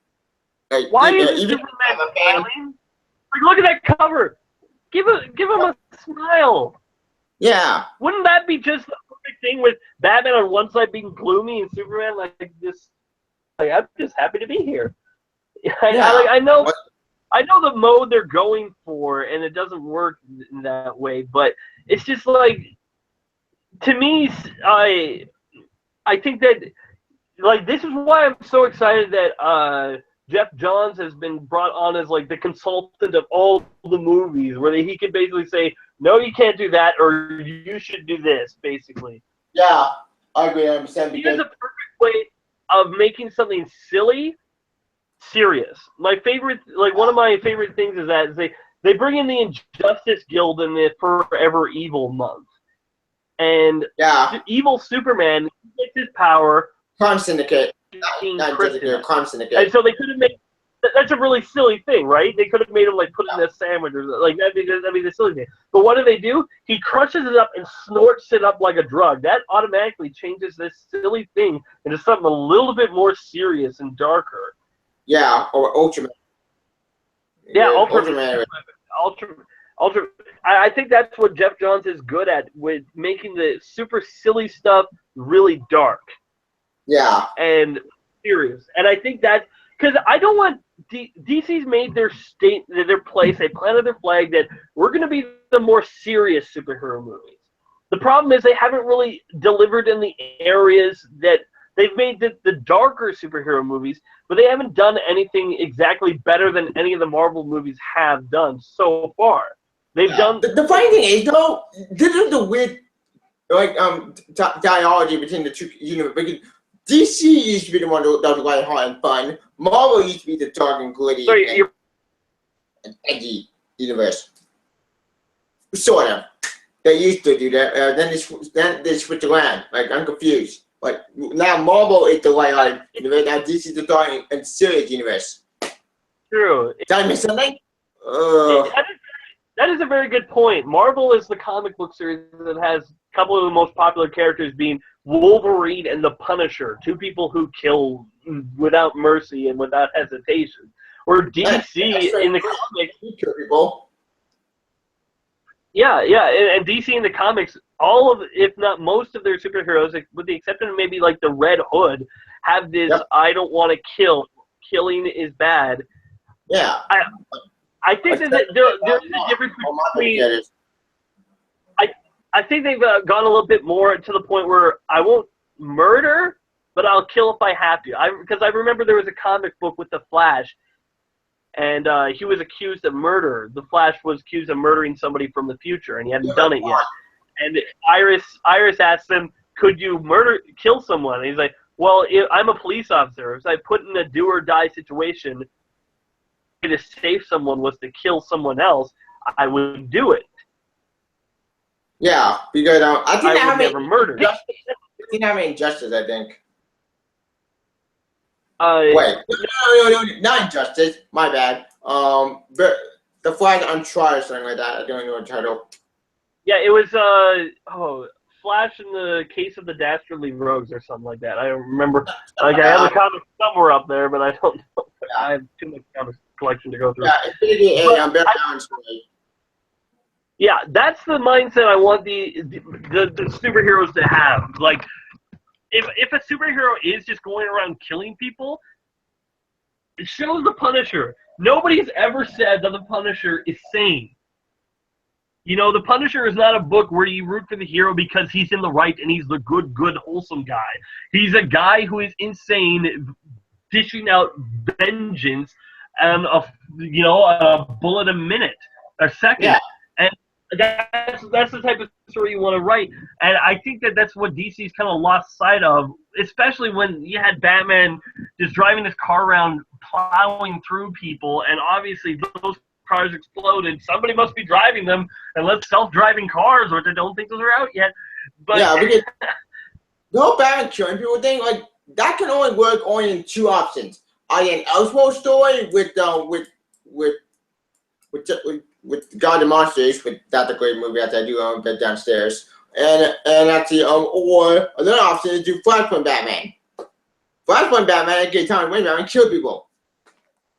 Like, why is Superman smiling? Like, look at that cover. Give him a smile. Yeah. Wouldn't that be just the perfect thing with Batman on one side being gloomy and Superman like this? Like, I'm just happy to be here. I know the mode they're going for, and it doesn't work in that way. But it's just like, to me, I think that like this is why I'm so excited that Jeff Johns has been brought on as like the consultant of all the movies, where he can basically say, no, you can't do that, or you should do this, basically. Yeah, I agree 100%. Because a perfect way of making something silly serious. One of my favorite things is that they bring in the Injustice Guild in the Forever Evil month, and evil Superman gets his power. Crime Syndicate. Crime Syndicate. And so they could have made. That's a really silly thing, right? They could have made him like put it in a sandwich or like that'd be the silly thing. But what do? He crushes it up and snorts it up like a drug. That automatically changes this silly thing into something a little bit more serious and darker. Yeah, or Ultraman. Yeah, Ultraman. Ultra. I think that's what Jeff Johns is good at, with making the super silly stuff really dark. Yeah. and serious. And I think that because I don't want DC's made their place. They planted their flag that we're going to be the more serious superhero movies. The problem is they haven't really delivered in the areas that they've made the darker superhero movies, but they haven't done anything exactly better than any of the Marvel movies have done so far. They've done. The funny thing is, though, this is the weird dialogy between the two universes. Because DC used to be the one that was lighthearted and fun. Marvel used to be the dark and gritty and edgy universe. Sort of. They used to do that. Then they switched around. Like, I'm confused. Like, now Marvel is the lighthearted universe. Now DC is the dark and serious universe. True. Did I miss something? That is a very good point. Marvel is the comic book series that has a couple of the most popular characters being Wolverine and the Punisher, two people who kill without mercy and without hesitation. Or DC in the comics. Kill people. Yeah, and DC in the comics, all of, if not most of their superheroes, with the exception of maybe like the Red Hood, have this I don't want to kill. Killing is bad. Yeah. I think that there's a difference between. I think they've gone a little bit more to the point where I won't murder, but I'll kill if I have to. Because I remember there was a comic book with the Flash, and he was accused of murder. The Flash was accused of murdering somebody from the future, and he hadn't done it yet. And Iris asked him, "Could you kill someone?" And he's like, "Well, I'm a police officer. If I put in a do or die situation, to save someone was to kill someone else, I would do it." Yeah, because I think I would never murder. didn't have any injustice, I think. Wait, no, not injustice. My bad. But the Flash Untried or something like that. I don't know the title. Yeah, it was Flash in the Case of the Dastardly Rogues or something like that. I don't remember. Like I have a comic somewhere up there, but I don't know. I have too much comic collection to go through. Yeah, that's the mindset I want the superheroes to have. Like, if a superhero is just going around killing people, it shows the Punisher. Nobody's ever said that the Punisher is sane. You know, the Punisher is not a book where you root for the hero because he's in the right and he's the good, wholesome guy. He's a guy who is insane, dishing out vengeance and a bullet a minute, a second. Yeah. And that's the type of story you want to write. And I think that that's what DC's kind of lost sight of, especially when you had Batman just driving his car around, plowing through people, and obviously those cars exploded. Somebody must be driving them, unless self-driving cars, which I don't think those are out yet. But yeah, because the whole Batman killing people thing, like, that can only work only in two options. Either an Elseworld story with God the Monsters, but that's a great movie that I do get downstairs. And actually or another option is do Flashpoint Batman. Flashpoint Batman get Tommy Wayne Batman kill people.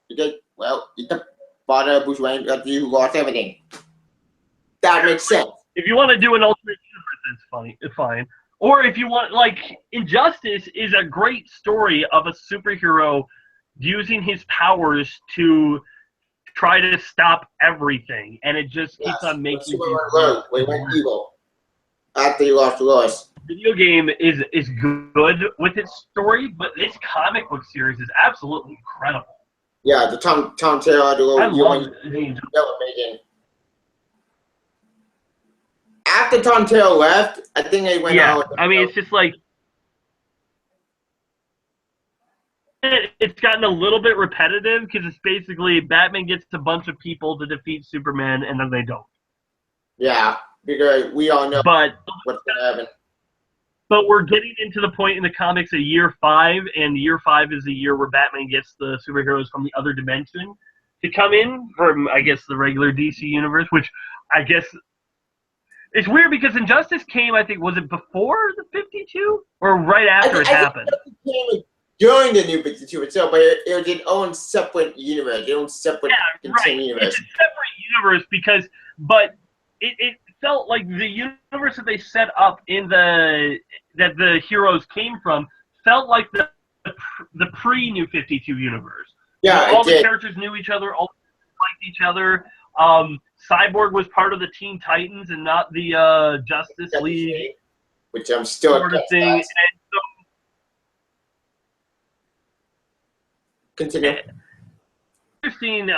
Because, well, it's the father of Bruce Wayne who lost everything. That makes sense. If you want to do an alternate universe, it's fine. Or if you want, like, Injustice is a great story of a superhero using his powers to try to stop everything, and it just keeps on making we went evil after you lost Lois. Video game is good with its story, but this comic book series is absolutely incredible. Yeah, the Tom Taylor, I love it. After Tom Taylor left, I think they went out. I mean, it's just like it's gotten a little bit repetitive because it's basically Batman gets a bunch of people to defeat Superman, and then they don't. Yeah, because we all know what's going to happen. But we're getting into the point in the comics of year 5, and year 5 is the year where Batman gets the superheroes from the other dimension to come in from, I guess, the regular DC universe, which I guess it's weird because Injustice came, I think, was it before the 52 or right after it happened? During the New 52 itself, but it was its own separate universe, its own separate contained universe. It's a separate universe because, but it felt like the universe that they set up in that the heroes came from felt like the pre-New 52 universe. Yeah, all it the did. characters knew each other, all liked each other. Cyborg was part of the Teen Titans and not the Justice League, which I'm still sort of thing. And so, continue. Interesting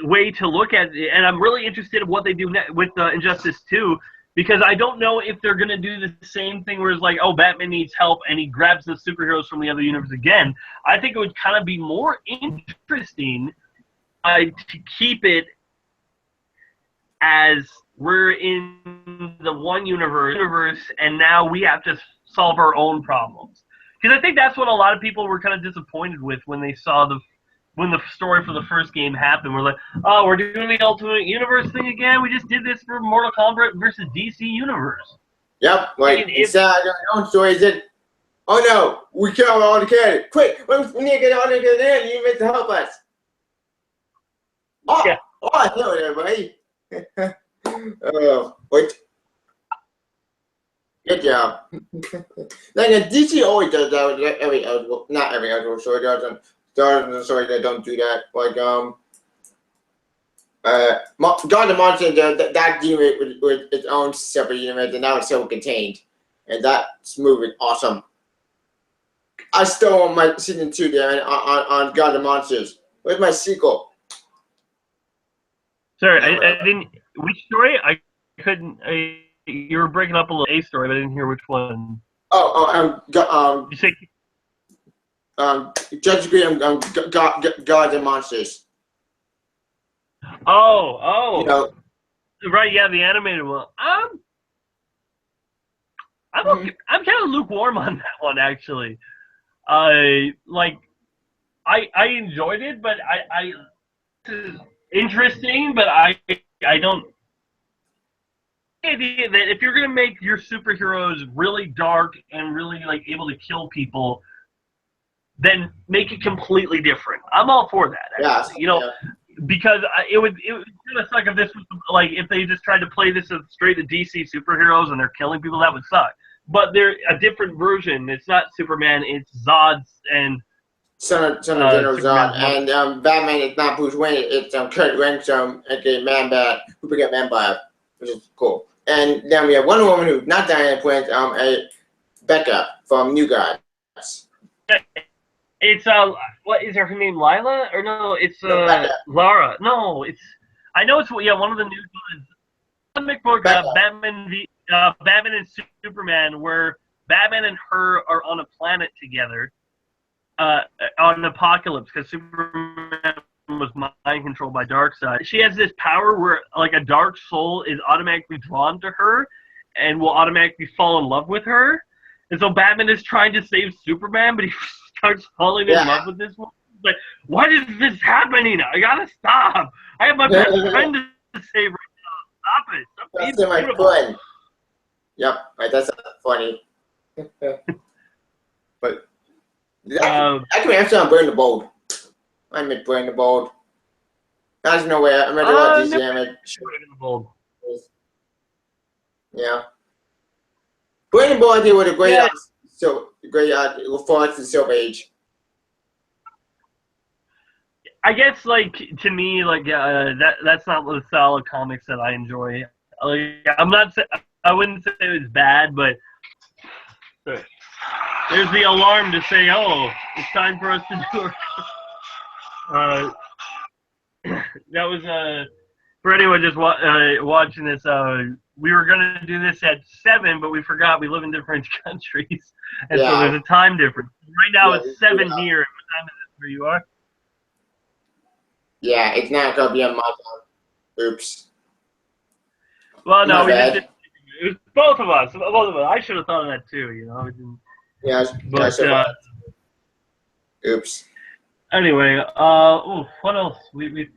way to look at it, and I'm really interested in what they do with Injustice 2, because I don't know if they're going to do the same thing where it's like, oh, Batman needs help, and he grabs the superheroes from the other universe again. I think it would kind of be more interesting to keep it as we're in the one universe, and now we have to solve our own problems. Because I think that's what a lot of people were kind of disappointed with when they saw when the story for the first game happened. We're like, oh, we're doing the Ultimate Universe thing again? We just did this for Mortal Kombat versus DC Universe. Yep, like, instead of our own stories, oh no, we killed all the characters. Quick, we need to get all the characters in, you meant to help us. Oh, Yeah. Oh, I know it, everybody. Wait. Good job. Like, DC always does that with not every eligible story doesn't. There's a story that don't do that. Like, God of Monsters, that unit with its own separate unit, and now it's self-contained. And that's moving awesome. I still want my season 2 there on God of Monsters. Where's my sequel? Sorry, I didn't. Which story? I couldn't. You were breaking up a little. A story, but I didn't hear which one. You say Judge Green, Gods and Monsters. Oh. You know, right, yeah, the animated one. I'm kind of lukewarm on that one, actually. I enjoyed it, but it's interesting, but I don't. The idea that if you're gonna make your superheroes really dark and really like able to kill people, then make it completely different. I'm all for that. Actually. Because it would kind of suck if this was like if they just tried to play this as straight to DC superheroes and they're killing people. That would suck. But they're a different version. It's not Superman. It's Zod and Son of General Zod. And Batman is not Bruce Wayne. It's Kurt Ransom, aka Man-Bat, who forget Man-Bat, which is cool. And then we have Wonder Woman, who's not Diana Prince, a Becca from New Gods. It's what is her name? Lila or no? It's Lara. No, it's I know it's one of the new comic book Batman and Superman, where Batman and her are on a planet together on Apocalypse because Superman was mind controlled by Darkseid. She has this power where like a dark soul is automatically drawn to her and will automatically fall in love with her. And so Batman is trying to save Superman, but he starts falling in love with this one. Like, what is this happening? I gotta stop. I have my best friend to save right now. Stop it. That's my friend. Yep, right, that's funny. But I can answer on Burn the Bold. I meant Burn the Bold. There's no way. I'm ready to watch this. Burn the Bold. Yeah. Burn the Bold did with a great, Forest and Silver Age. I guess, like, to me, like, that's not the style of comics that I enjoy. Like, I wouldn't say it was bad, but there's the alarm to say, oh, it's time for us to do it. That was, for anyone just watching this, we were going to do this at 7, but we forgot we live in different countries. And so there's a time difference. Right now it's 7 here. What time is it where you are? Yeah, it's not going to be on my time. Oops. Well, no, it was both of us. I should have thought of that too, you know. Yeah, but, oops. Anyway, what else? We've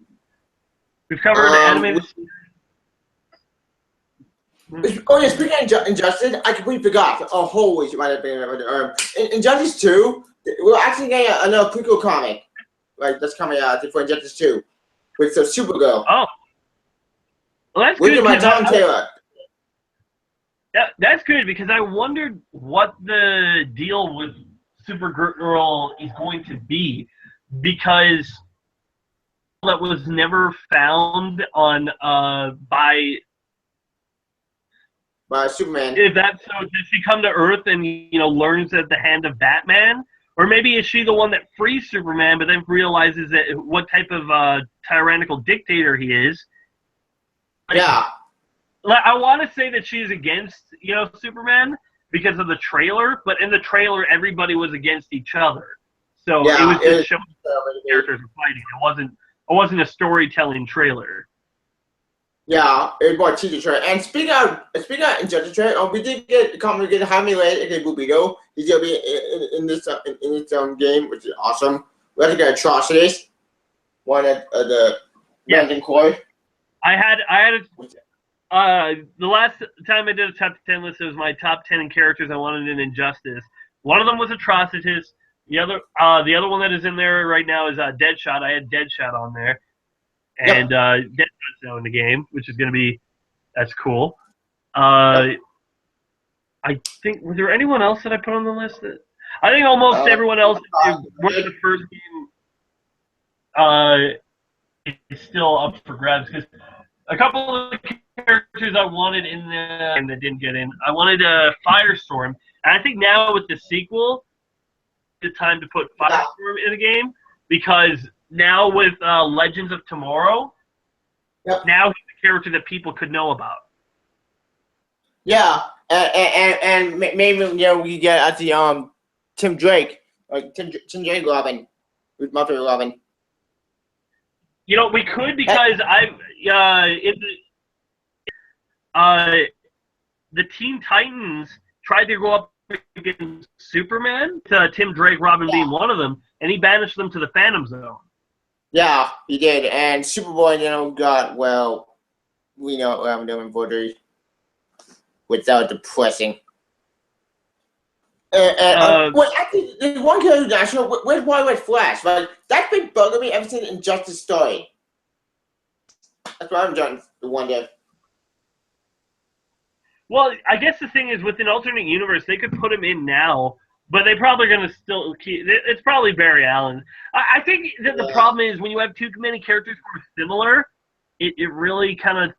covered animated. Oh yeah, speaking of Injustice, I completely forgot. Oh, holy shit! Injustice 2, we're actually getting another prequel comic, like that's coming out for Injustice 2, with Supergirl. Oh, well, that's good. By Tom Taylor. That's good because I wondered what the deal with Supergirl is going to be, because that was never found on by Superman. if that's so, does she come to Earth and learns at the hand of Batman, or maybe is she the one that frees Superman, but then realizes that what type of tyrannical dictator he is? Yeah. I want to say that she's against Superman because of the trailer, but in the trailer everybody was against each other, so it was just showing the characters were fighting. It wasn't a storytelling trailer. Yeah, it was more teaser trailer. And speaking of Injustice trailer, we did get Jaime Reyes, aka Bubito. He's gonna be in this game, which is awesome. We have to get Atrocitus, one of the Brandon Coy. I had the last time I did a top 10 list, it was my top 10 characters I wanted in Injustice. One of them was Atrocitus. The other one that is in there right now is Deadshot. I had Deadshot on there, and Deadshot's now in the game, which is going to be that's cool. I think, was there anyone else that I put on the list? I think almost everyone else were the first game is still up for grabs, because a couple of characters I wanted in there and that didn't get in. I wanted Firestorm, and I think now with the sequel, the time to put Firestorm in the game, because now with Legends of Tomorrow, now he's a character that people could know about. Yeah, and maybe we get at the Tim Drake, like Tim Drake Robin, with Mother Robin. We could, because the Teen Titans tried to go up against Superman, Tim Drake Robin being one of them, and he banished them to the Phantom Zone. Yeah, he did, and Superboy, got, well, we know what I'm doing for the without depressing. Actually, there's one character national. Where's Wild Red Flash? Like, that's been bugging me ever since Injustice started. That's what I'm trying to wonder. Well, I guess the thing is, with an alternate universe, they could put him in now, but they probably going to still keep. It's probably Barry Allen. I think that the problem is when you have too many characters who are similar, it really kind of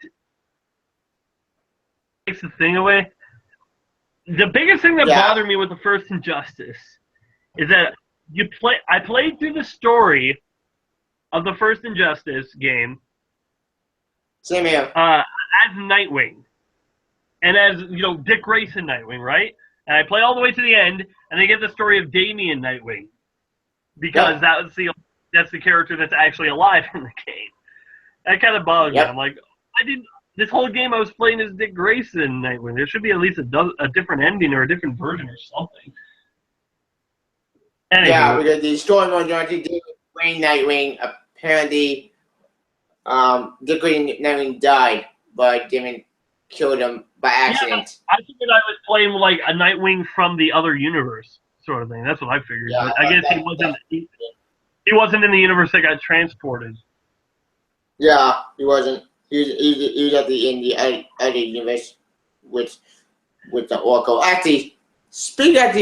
takes the thing away. The biggest thing that bothered me with the first Injustice is that I played through the story of the first Injustice game. Same here. As Nightwing. And as, Dick Grayson Nightwing, right? And I play all the way to the end, and they get the story of Damian Nightwing. Because that's the character that's actually alive in the game. That kind of bothers me. I'm like, this whole game I was playing as Dick Grayson Nightwing. There should be at least a different ending or a different version or something. Anyway. Yeah, because the story on Dick Grayson Nightwing, apparently, Dick Grayson Nightwing died, but Damon killed him by accident. I figured I was playing like a Nightwing from the other universe, sort of thing. That's what I figured. Yeah, but I guess he wasn't in the universe that got transported. Yeah, he wasn't. He was in the other universe with the Oracle. Actually, speaking of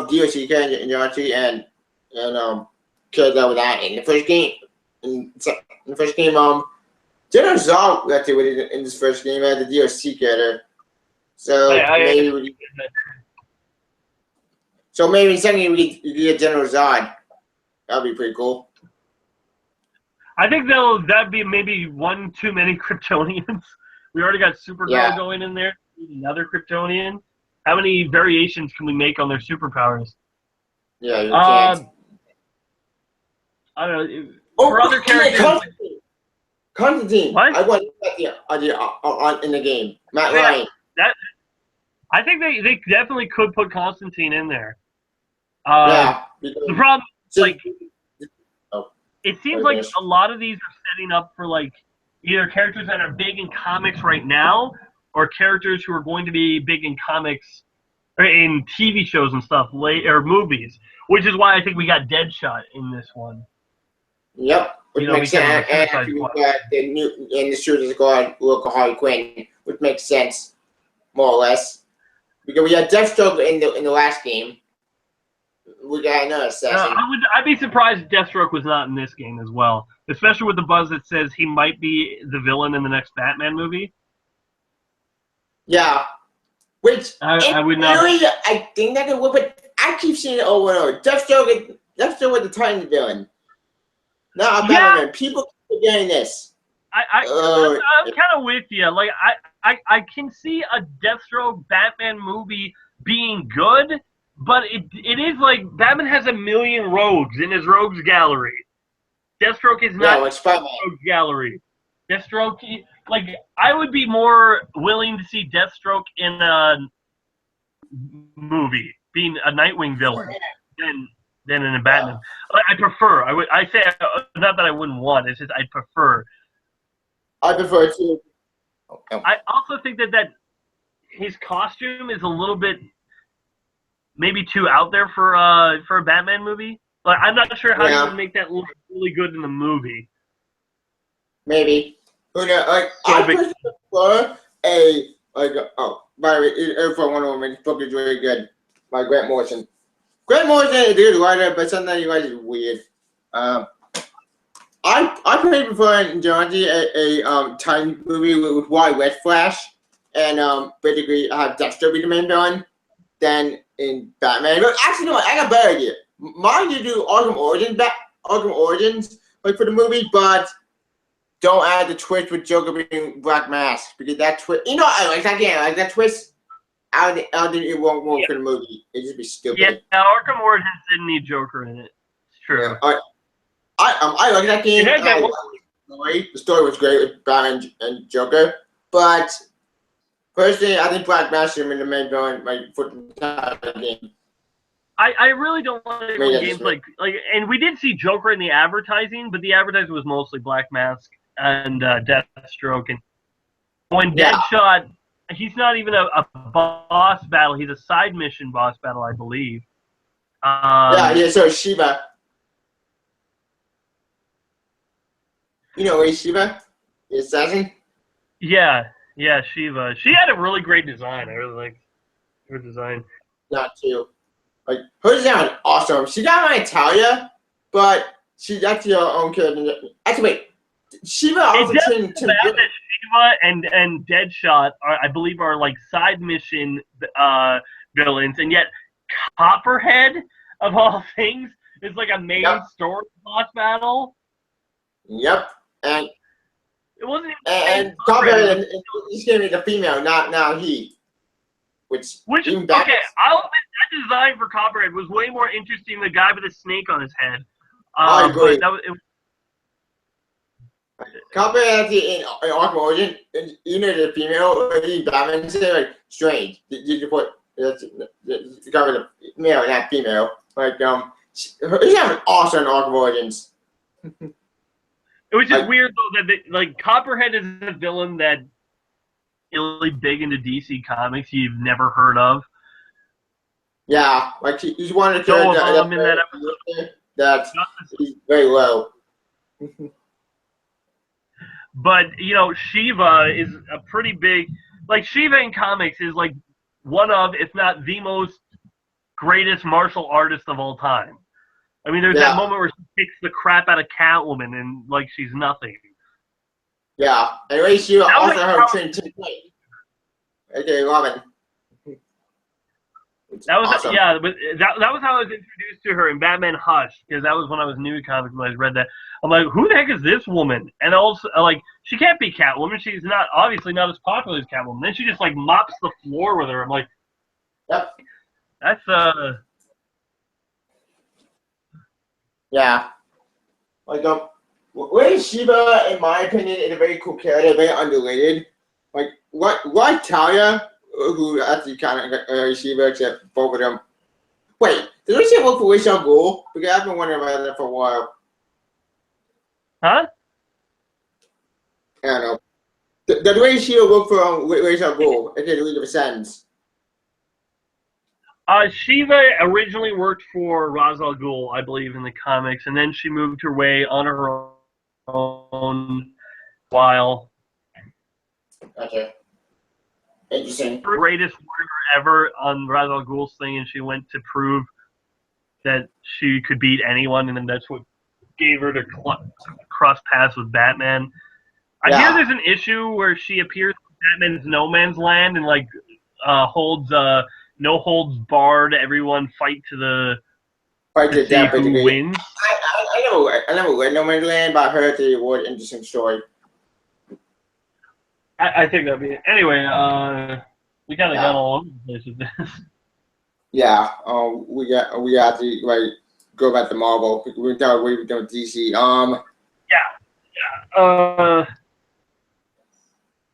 DLC characters and killed that with that in the first game. General Zod actually was in this first game as the DLC character. So maybe in second game we get General Zod. That'd be pretty cool. I think that'd be maybe one too many Kryptonians. We already got Supergirl going in there. Another Kryptonian. How many variations can we make on their superpowers? Yeah, you can't. I don't know. For other characters, Constantine. What? I want that in the game. Matt Ryan. I think they definitely could put Constantine in there. The problem it seems like a lot of these are setting up for like either characters that are big in comics right now or characters who are going to be big in comics or in TV shows and stuff or movies, which is why I think we got Deadshot in this one. Yep, which makes sense. And we got the Suicide Squad local Harley Quinn, which makes sense, more or less, because we had Deathstroke in the last game. We got another assassin. I'd be surprised if Deathstroke was not in this game as well, especially with the buzz that says he might be the villain in the next Batman movie. Yeah. Which I would not. Really, I think that it would, but I keep seeing it over and over. Deathstroke was the Titan villain. Now, Batman. People keep getting this. I'm kind of with you. Like, I can see a Deathstroke Batman movie being good, but it is like Batman has a million rogues in his rogues gallery. Deathstroke is not rogues gallery. Deathstroke, like, I would be more willing to see Deathstroke in a movie, being a Nightwing villain, than in a Batman. I prefer. I say not that I wouldn't want. It's just I prefer. I prefer to. I also think that his costume is a little bit maybe too out there for a Batman movie. Like, I'm not sure how you would make that look really good in the movie. Maybe. But, I prefer by the way, for Wonder Woman, this book is really good by Grant Morrison. Grant Morrison is a good writer, but sometimes he writes weird. I prefer Jonesy a Titan movie with Wally West Flash and basically have Dexter be the main villain than in Batman. But actually, no, I got a better idea. Mine to do Arkham Origins like for the movie, but don't add the twist with Joker being Black Mask because that twist. You know, I like that game. I like that twist. I don't think it won't work for the movie. It'd just be stupid. Yeah, Arkham Origins didn't need Joker in it. It's true. Yeah, I like that game. The story was great with Batman and Joker, but personally, I think Black Mask should have been the main villain for the entire game. I really don't like games like, and we did see Joker in the advertising, but the advertising was mostly Black Mask and Deathstroke. And when Deadshot, he's not even a boss battle; he's a side mission boss battle, I believe. So Shiva. You know Shiva? The assassin? Yeah, Shiva. She had a really great design. I really liked her design. Not too. Like, her design was awesome. She got my Italia, but she's actually her own character. Actually, wait. Shiva also turned Shiva and Deadshot, I believe, are like side mission villains, and yet Copperhead, of all things, is like a main story boss battle. Yep. And it wasn't even Copperhead he's gonna be the female, not he. Which okay, I'll admit that design for Copperhead was way more interesting than the guy with a snake on his head. I agree. Copperhead in Arkham Origins, you know the female Batman say like strange. Did you put cover the male, not female? Like he's having awesome Arkham Origins. It was just weird though that Copperhead is a villain that really big into DC Comics you've never heard of. Yeah, like he's one of the characters that he's very low. But Shiva is a pretty big. Like Shiva in comics is like one of, if not the most greatest martial artist of all time. I mean, there's that moment where she kicks the crap out of Catwoman and like she's nothing. Yeah, and Shiva also her trained to play. Okay, Robin. That was awesome. but that was how I was introduced to her in Batman Hush, because that was when I was new to comics when I read that. I'm like, who the heck is this woman? And also, like, she can't be Catwoman. She's not obviously not as popular as Catwoman. Then she just like mops the floor with her. I'm like, yep, that's yeah, like Ray Shiva, in my opinion, is a very cool character, very underrated. Like Talia, who actually kind of Shiva, except both of them. Wait, did we say work for Ra's al Ghul? Because I've been wondering about that for a while. Huh? I don't know. The Ra's Shiva work for Ra's al Ghul, okay, the League of Assassins. Shiva originally worked for Ra's al Ghul, I believe, in the comics, and then she moved her way on her own while. Gotcha. Interesting. Greatest warrior ever on Ra's al Ghul's thing, and she went to prove that she could beat anyone, and then that's what gave her to cross paths with Batman. I hear there's an issue where she appears in Batman's No Man's Land and like holds no holds barred, everyone fight to see death, who wins. I never read No Man's Land, but I heard the award interesting story. I think that'd be it. Anyway, we kind of got all over the place with this. Yeah, we got to like go back to Marvel. We thought we were doing DC. Yeah. All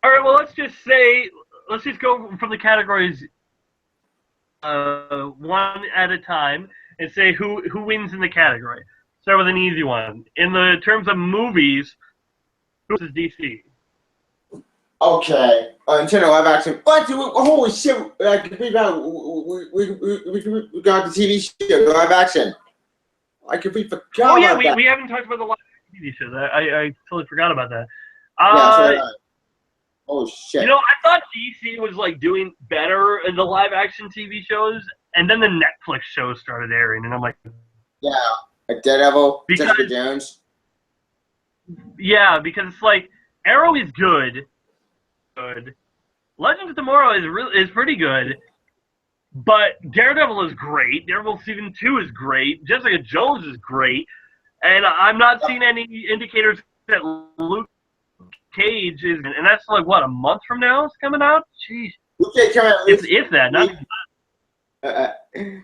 right. Well, let's just go from the categories one at a time and say who wins in the category. Start with an easy one. In the terms of movies, who is DC? Okay. Until live action. But holy shit! Like we got the TV show live action. I completely forgot. Oh yeah, about that. we haven't talked about the live TV shows. I totally forgot about that. Oh shit! You know, I thought DC was like doing better in the live action TV shows, and then the Netflix shows started airing, and I'm like, yeah, like Daredevil, because, Jessica Jones. Yeah, because it's like Arrow is good. Legends of Tomorrow is pretty good, but Daredevil is great. Daredevil season 2 is great. Jessica Jones is great, and I'm not seeing any indicators that Luke Cage is, and that's like what, a month from now it's coming out. Jeez, Luke Cage coming out. If that, not.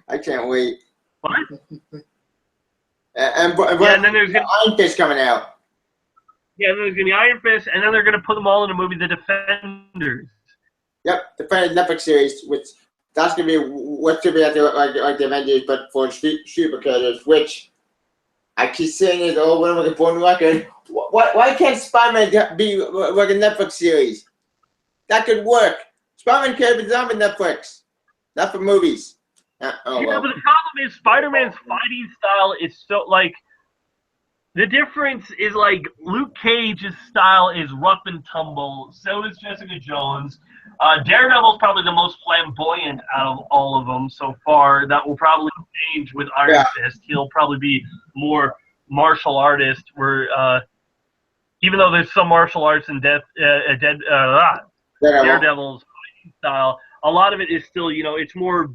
I can't wait. What? And then there's Iron Fist coming out. Yeah, and then there's gonna be Iron Fist, and then they're gonna put them all in a movie, The Defenders. Yep, the Netflix series, which that's gonna be what's gonna be like the Avengers, but for superchargers, which I keep saying is over with a phone record. Why can't Spider-Man be like a Netflix series? That could work. Spider-Man could have been on Netflix, not for movies. But the problem is Spider-Man's fighting style is so like. The difference is like Luke Cage's style is rough and tumble. So is Jessica Jones. Daredevil's probably the most flamboyant out of all of them so far. That will probably change with Iron Fist. He'll probably be more martial artist. Where even though there's some martial arts in Daredevil's fighting style, a lot of it is still it's more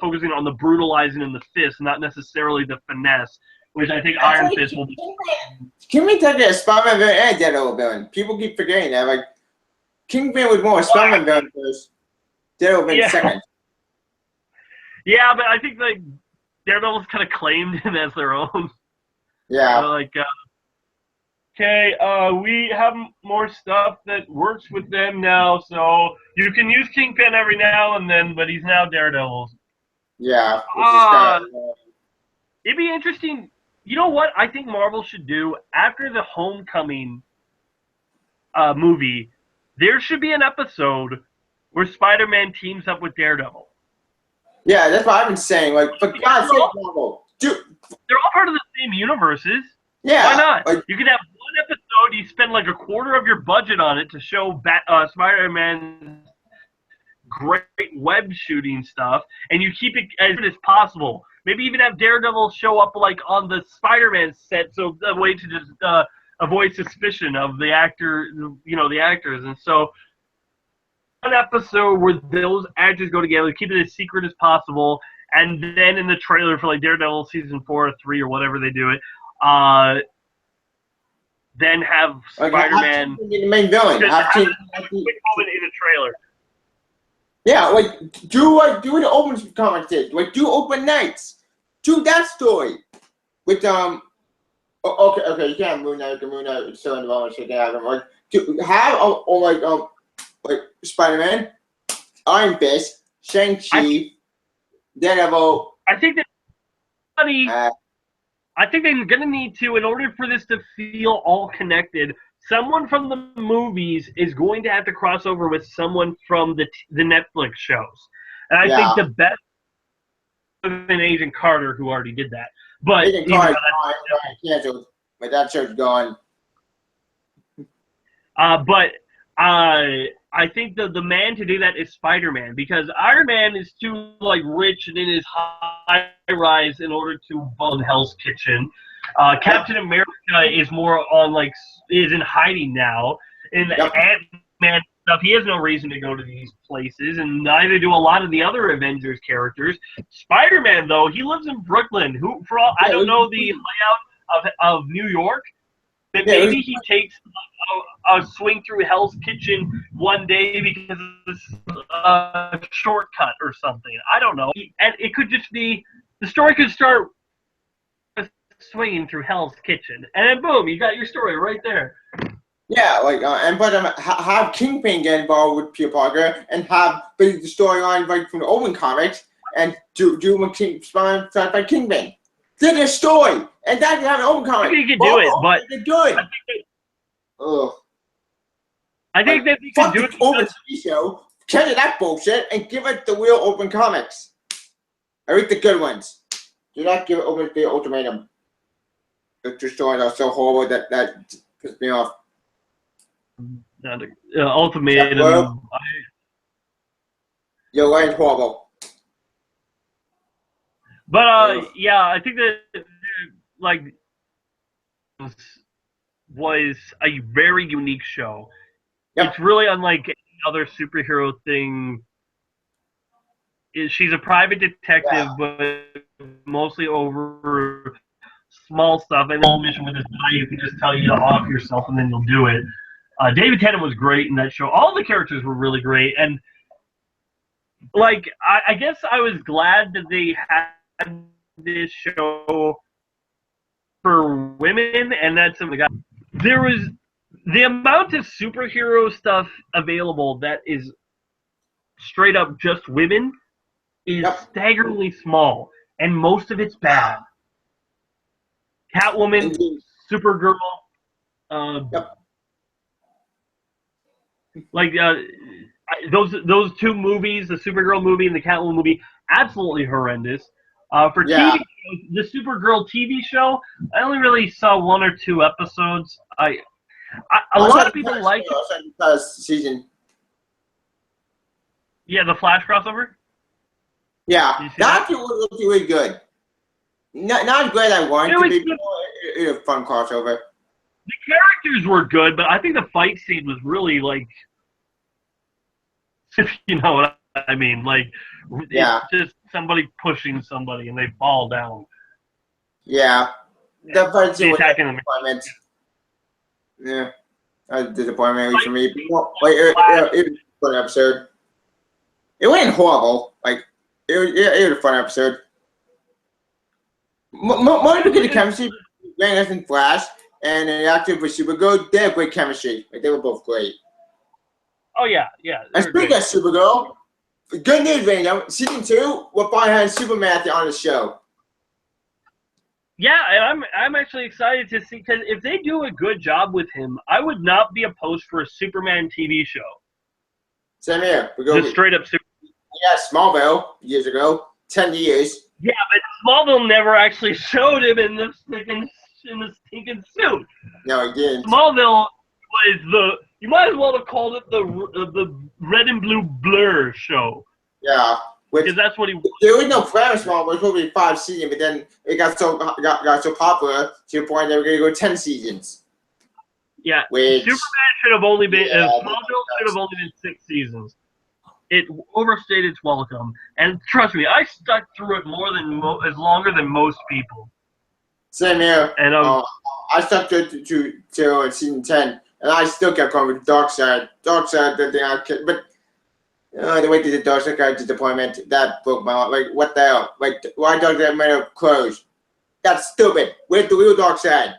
focusing on the brutalizing and the fist, not necessarily the finesse. Which I think Iron Fist will be. Can we take a Spider-Man villain and Daredevil villain? People keep forgetting that. Like, Kingpin was more Spider-Man villain first. Daredevil been second. Yeah, but I think like Daredevil's kind of claimed him as their own. Yeah. So, like, we have more stuff that works with them now, so you can use Kingpin every now and then, but he's now Daredevil. Yeah. It'd be interesting. You know what I think Marvel should do? After the Homecoming movie, there should be an episode where Spider-Man teams up with Daredevil. Yeah, that's what I've been saying. Like, for God's sake, Marvel. Dude. They're all part of the same universes. Yeah. Why not? Like, you could have one episode, you spend like a quarter of your budget on it to show Spider-Man's great web shooting stuff, and you keep it as good as possible. Maybe even have Daredevil show up like on the Spider-Man set, so a way to just avoid suspicion of the actor, the actors. And so, one episode where those actors go together, keep it as secret as possible, and then in the trailer for like Daredevil season 4 or 3 or whatever they do it, then have Spider-Man be the main villain. Have a quick moment in the trailer. Yeah, like do the open comic did. Like do open nights. Do that story. With okay, you can't have Moon Knight. Moon Knight is still involved, so you can have him. Like have like Spider-Man, Iron Fist, Shang-Chi, Daredevil. I think that I think they're gonna need to, in order for this to feel all connected, someone from the movies is going to have to cross over with someone from the Netflix shows. And I think the best than Agent Carter, who already did that. But Agent Carter canceled. But that show's gone. But I I think the man to do that is Spider-Man, because Iron Man is too like rich and in his high rise in order to build Hell's Kitchen. Captain America is more on like is in hiding now. In Ant-Man stuff, he has no reason to go to these places, and neither do a lot of the other Avengers characters. Spider-Man, though, he lives in Brooklyn. Who, for all I don't know the layout of New York, but maybe he takes a swing through Hell's Kitchen one day because it's a shortcut or something. I don't know, and it could just be the story could start swinging through Hell's Kitchen, and then boom, you got your story right there. Yeah, like have Kingpin get involved with Peter Parker and have the storyline right from the Owen comics and do sponsored by Kingpin. Did a story and that you have an Owen comic. I think you can do it, but they do it. I think that you can do it. Open TV show, cancel that bullshit, and give it the real Open comics. I read the good ones. Do not give it Open the ultimatum. The stories are so horrible that pissed me off. Ultimatum. You're right, horrible. But yeah, I think that like was a very unique show. Yep. It's really unlike any other superhero thing. She's a private detective, but mostly over small stuff. And the whole mission with this guy who can just tell you to off yourself, and then you'll do it. David Tennant was great in that show. All the characters were really great, and like I guess I was glad that they had this show for women, and that's something that there was the amount of superhero stuff available that is straight up just women is staggeringly small, and most of it's bad. Catwoman, Supergirl, like those two movies, the Supergirl movie and the Catwoman movie, absolutely horrendous. For TV, the Supergirl TV show, I only really saw 1 or 2 episodes. A lot of people like it. Season. Yeah, the Flash crossover. Yeah, that was really good. Not great. I wanted to be. It was a fun crossover. The characters were good, but I think the fight scene was really like, you know what I mean? Like, it's just somebody pushing somebody and they fall down. Yeah, the fight scene was attacking a disappointment. Yeah, that was a disappointment for me. It was a fun episode. It wasn't horrible. Like, it was a fun episode. More because of the chemistry between us and Flash and the actor for Supergirl, they have great chemistry. Like, they were both great. Oh, yeah. And speaking of Supergirl, good news, Random. Season 2, we're behind Superman on the show. Yeah, and I'm actually excited to see, because if they do a good job with him, I would not be opposed for a Superman TV show. Same here. Just straight up Superman. Yeah, Smallville years ago, 10 years. Yeah, but Smallville never actually showed him in the stinking suit. No, he didn't. Smallville was you might as well have called it the red and blue blur show. Yeah. Because that's what he was. There was no plan with Smallville. It was supposed to be 5 seasons, but then it got so popular to the point that we're going to go 10 seasons. Yeah, Superman should have only been, Smallville should have only been 6 seasons. It overstayed its welcome, and trust me, I stuck through it longer than most people. Same here. And I stuck to season 10, and I still kept going with Darkseid. Darkseid, but the way they did Darkseid got disappointment. That broke my heart. Like, what the hell? Like, why Darkseid made of clothes? That's stupid. Where's the real Darkseid?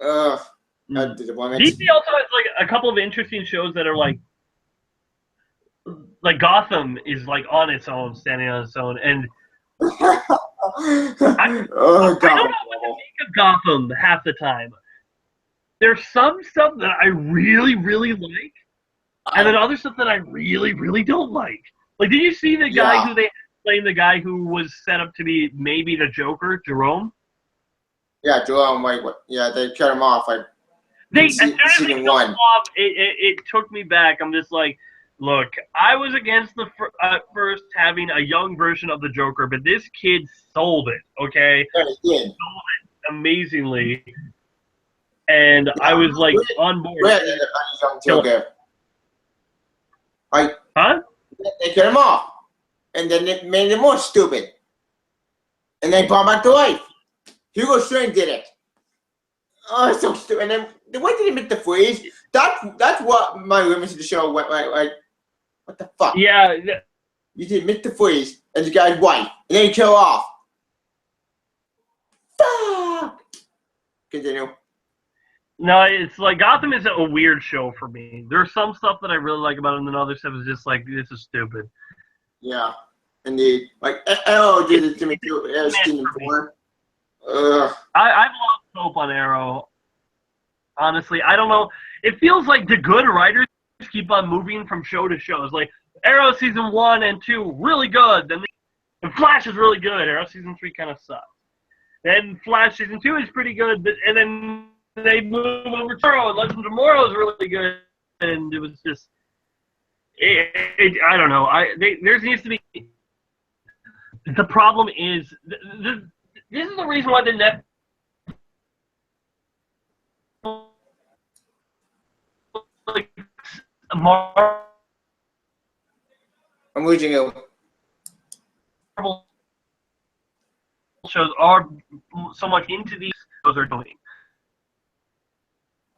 That disappointment. DC also has like a couple of interesting shows that are like Gotham is like on its own, standing on its own, and I don't know what to make of Gotham half the time. There's some stuff that I really, really like, and then other stuff that I really, really don't like. Like, did you see the guy who they playing the guy who was set up to be maybe the Joker, Jerome? Yeah, Jerome. Like, what? Yeah, they cut him off. Like, As soon as they took off, it took me back. I'm just like, look, I was against the first having a young version of the Joker, but this kid sold it, okay? Yeah, he did. Sold it amazingly. And I was like on board. Where did the young Joker? Like, huh? They cut him off. And then it made him more stupid. And they brought him back to life. Hugo Strange did it. Oh, it's so stupid. And then the way they make the freeze, that's what my limits of the show went like, what the fuck? Yeah. You did Mr. Freeze, and the guy's white, and then you kill off. Fuck! Continue. No, it's like Gotham is a weird show for me. There's some stuff that I really like about it, and then other stuff is just like, this is stupid. Yeah, indeed. Like, Arrow did it to me too. Season 4. I've lost hope on Arrow. Honestly, I don't know. It feels like the good writers keep on moving from show to show. It's like Arrow season 1 and 2 really good. Then Flash is really good. Arrow season 3 kind of sucks. Then Flash season 2 is pretty good, and then they move over to Arrow, and Legends of Tomorrow is really good. And it was just, I don't know. There needs to be. The problem is this is the reason why the net. Like Marvel I'm losing you. shows are so much into these shows are doing.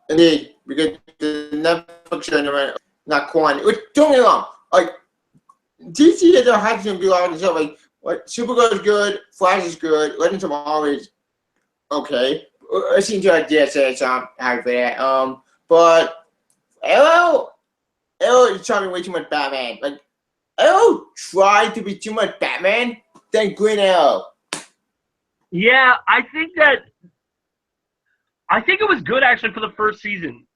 Indeed, because the Netflix show, not quantity. Don't get me wrong. Like, DC has had some good art and stuff. Like Supergirl is good, Flash is good, Legends of Tomorrow is okay. I seem to have DSA, so I'm happy for that. But Arrow is trying to be way too much Batman. Like, Arrow tried to be too much Batman than Green Arrow. Yeah, I think it was good actually for the first season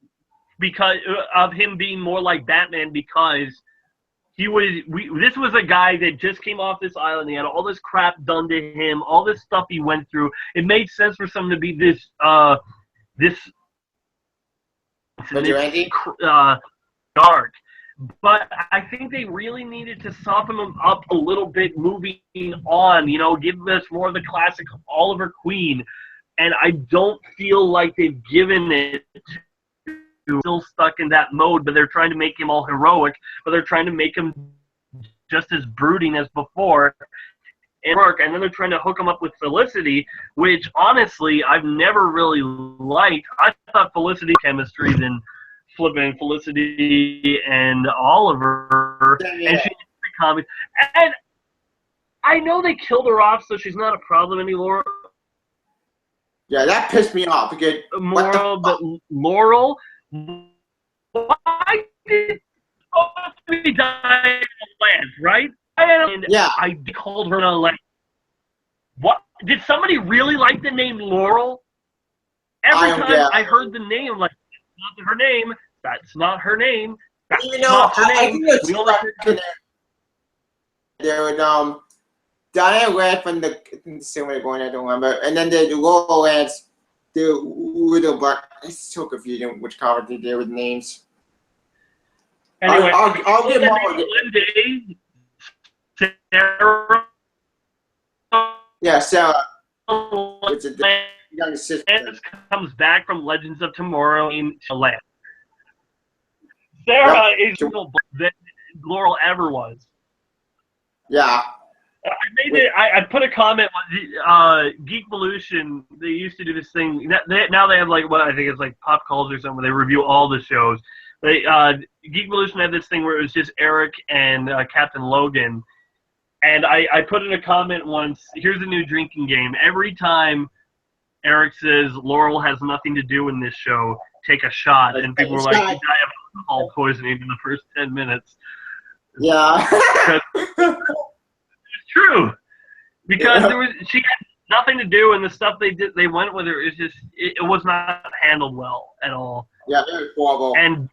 because of him being more like Batman because this was a guy that just came off this island. He had all this crap done to him, all this stuff he went through. It made sense for someone to be this dark. But I think they really needed to soften him up a little bit moving on, give us more of the classic Oliver Queen. And I don't feel like they've given it to still stuck in that mode, but they're trying to make him all heroic, but they're trying to make him just as brooding as before. And then they're trying to hook him up with Felicity, which honestly I've never really liked. I thought Felicity chemistry than flipping Felicity and Oliver, Yeah. and she's comic. And I know they killed her off, so she's not a problem anymore. Yeah, that pissed me off because But Laurel, why did she supposed to be Diana Lance, right? And yeah, I called her Lance. What did somebody really like the name Laurel? Every time I heard the name, like, not her name. That's not her name. That's not her name. I think it's there was Diane Lance from the similar one, I don't remember, and then the Laurel Lance, the little black. It's so confusing which cover they did with names. Anyway, I'll get more. Sarah. Yeah, Sarah. It's a young sister. Comes back from Legends of Tomorrow in Lance. Sarah is the that Laurel ever was. Yeah. I put a comment on Geekvolution. They used to do this thing. Now they have like what I think is like Pop Culture or something where they review all the shows. Geekvolution had this thing where it was just Eric and Captain Logan. And I put in a comment once, here's a new drinking game. Every time Eric says Laurel has nothing to do in this show, take a shot. And people were like, you die of alcohol poisoning in the first 10 minutes. Yeah. It's true. Because she had nothing to do, and the stuff they went with her is just, it was not handled well at all. Yeah, very horrible. And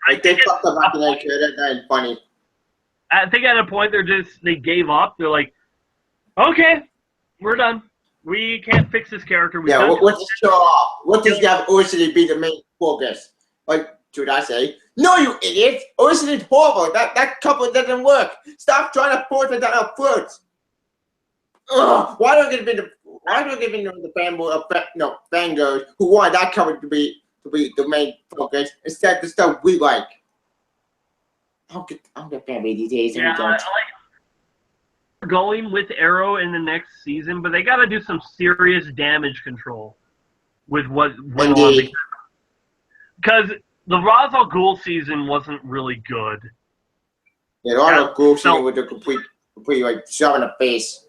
they fucked up after they could. That's funny. I think at a point they gave up. They're like, okay, we're done. We can't fix this character. We Yeah, don't. what does show off? What does have Ursula be the main focus? Like, should I say? No, you idiot! Ursula's horrible. That couple doesn't work. Stop trying to force it down our throats. Ugh! Why don't I give the fanboy of fangirls who want that couple to be the main focus instead of the stuff we like? I'll get fanboy these days. Yeah, I like going with Arrow in the next season, but they got to do some serious damage control with what went on. Because the Ra's al Ghul season wasn't really good. Yeah, the Ra's al Ghul season with the complete like shove in the face.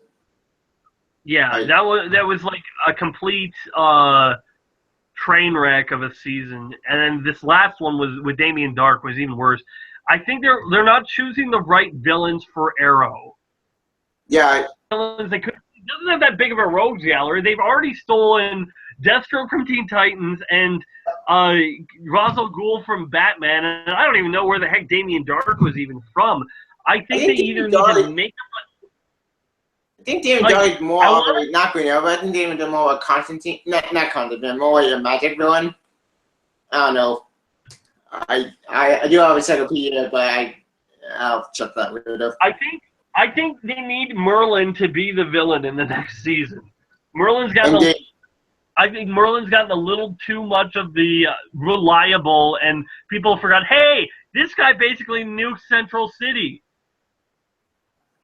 Yeah, that was like a complete train wreck of a season, and then this last one was with Damien Dark was even worse. I think they're not choosing the right villains for Arrow. Yeah, villains it doesn't have that big of a rogues gallery. They've already stolen Deathstroke from Teen Titans and Ra's al Ghul from Batman, and I don't even know where the heck Damien Dark was even from. I think they either need to make I think Damien Dark is more of a not Green Arrow, but I think Damien Dark more of a Constantine, not Constantine, more like a magic villain. I don't know. I do have a encyclopedia, but I'll check that later. I think they need Merlin to be the villain in the next season. I think Merlin's gotten a little too much of the reliable, and people forgot, hey, this guy basically nuked Central City.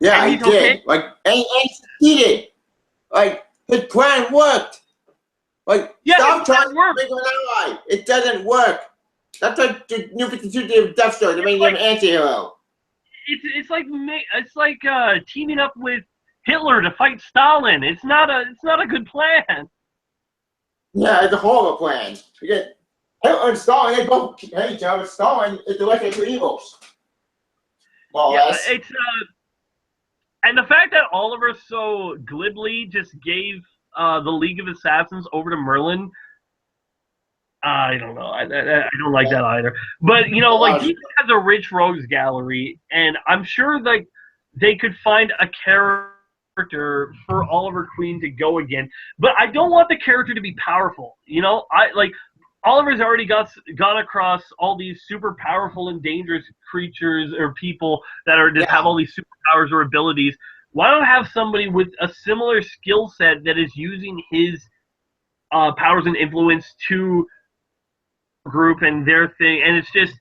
Yeah, he did. Okay. Like, and he succeeded. Like, his plan worked. Like, yeah, stop trying to make him an ally. It doesn't work. That's what the New 52 did with Deathstroke. They made him an anti-hero. It's like teaming up with Hitler to fight Stalin. It's not a good plan. Yeah, it's a horrible plan. Because Hitler and Stalin, they both hate each other. Stalin is the lesser of two evils. More or less. It's and the fact that Oliver so glibly just gave the League of Assassins over to Merlin, I don't know. I don't like that either. But like DC has a rich rogues gallery, and I'm sure like they could find a character for Oliver Queen to go again. But I don't want the character to be powerful. Oliver's already gone across all these super powerful and dangerous creatures or people that are just have all these superpowers or abilities. Why don't I have somebody with a similar skill set that is using his powers and influence to group and their thing? And it's just,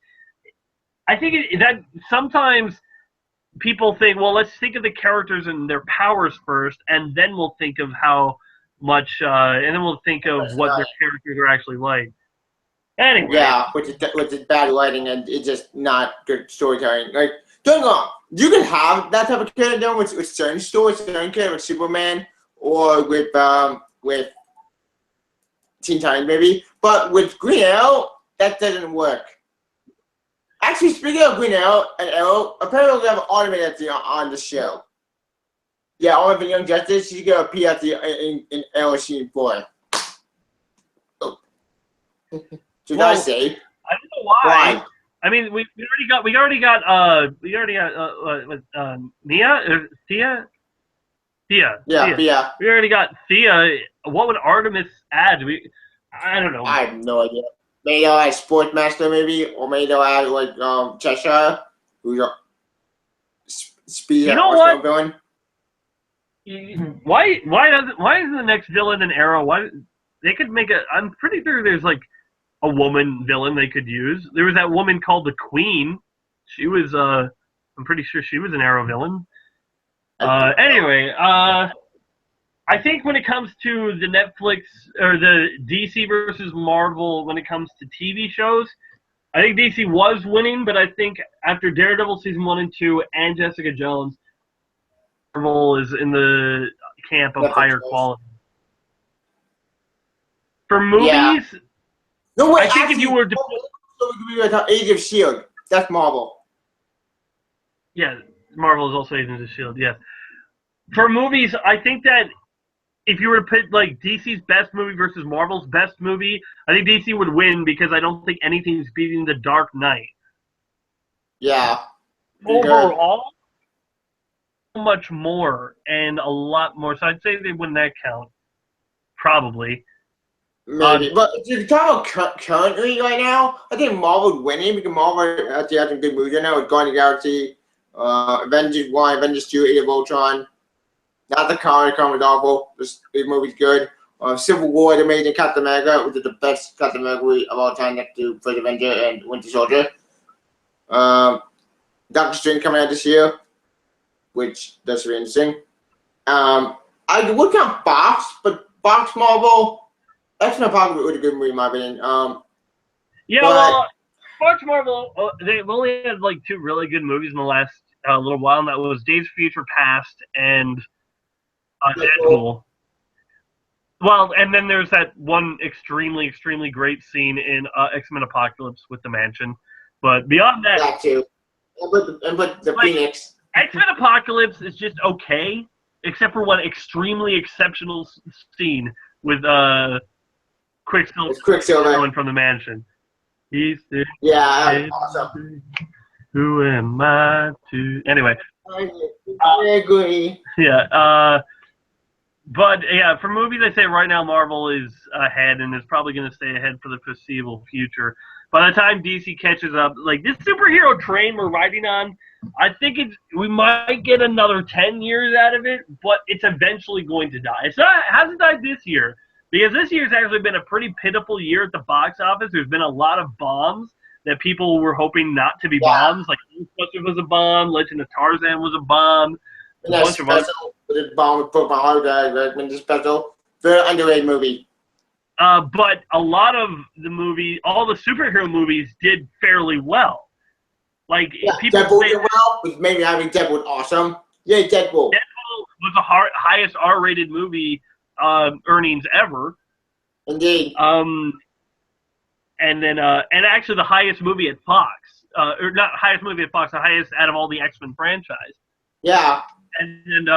I think that sometimes people think, well, let's think of the characters and their powers first, and then we'll think of how much, and then we'll think of what their characters are actually like. Anyway. Yeah, which is bad writing and it's just not good storytelling. Like, don't get me wrong, you can have that type of character done with certain stories, certain character with Superman or with Teen Titans maybe, but with Green Arrow, that doesn't work. Actually, speaking of Green Arrow and Arrow, apparently we have an automated thing on the show. Yeah, Oliver Young Justice, she's gonna appear at in Arrow season 4. Should I say? I don't know why. I mean, we already got Thea. Yeah. We already got Thea. What would Artemis add? I don't know. I have no idea. Maybe they'll add Sportsmaster, maybe, or maybe they'll add like Cheshire, who's a speed. You know what? Villain. Why isn't the next villain an Arrow? Why they could make I'm pretty sure there's like a woman villain they could use. There was that woman called the Queen. She was I'm pretty sure she was an Arrow villain. Anyway, I think when it comes to the Netflix or the DC versus Marvel, when it comes to TV shows, I think DC was winning, but I think after Daredevil season 1 and 2 and Jessica Jones, Marvel is in the camp of higher quality. For movies, no way. I think if you were to Age of S.H.I.E.L.D., that's Marvel. Yeah, Marvel is also Agents of S.H.I.E.L.D., yes. For movies, I think that if you were to put like DC's best movie versus Marvel's best movie, I think DC would win because I don't think anything's beating The Dark Knight. Yeah. Overall, much more and a lot more. So I'd say they win that count. probably. Maybe, but if you talk about currently right now, I think Marvel's winning because Marvel actually has some good movies right now with Guardians of the Galaxy, Avengers 1, Avengers 2, Age of Ultron. Not the comic was awful. This movie's good. Civil War, The Amazing Captain America, which is the best Captain America movie of all time next to First Avenger and Winter Soldier. Doctor Strange coming out this year, which that's really interesting. I would count Fox, but Fox Marvel. X-Men Apocalypse was a good movie in my opinion. Well, Fox Marvel, they've only had like 2 really good movies in the last little while, and that was Days of Future Past and Deadpool. Well, and then there's that one extremely, extremely great scene in X-Men Apocalypse with the mansion. But beyond that... That too. But the Phoenix. X-Men Apocalypse is just okay, except for one extremely exceptional scene with Quicksilver going from the mansion. Yeah, awesome. Who am I to... Anyway. I agree. Yeah, but yeah, for movies, I say right now Marvel is ahead and is probably going to stay ahead for the foreseeable future. By the time DC catches up, like this superhero train we're riding on, I think we might get another 10 years out of it, but it's eventually going to die. It hasn't died this year because this year's actually been a pretty pitiful year at the box office. There's been a lot of bombs that people were hoping not to be bombs, like Ghostbusters was a bomb, Legend of Tarzan was a bomb. The bomb put my heart out. Special, very underrated movie. But a lot of the all the superhero movies did fairly well. Like people Deadpool say, did well. Maybe I mean Deadpool was awesome. Yeah, Deadpool. Deadpool was the highest R-rated movie earnings ever. Indeed. And then and actually the highest movie at Fox, or not highest movie at Fox, the highest out of all the X-Men franchise. Yeah. And then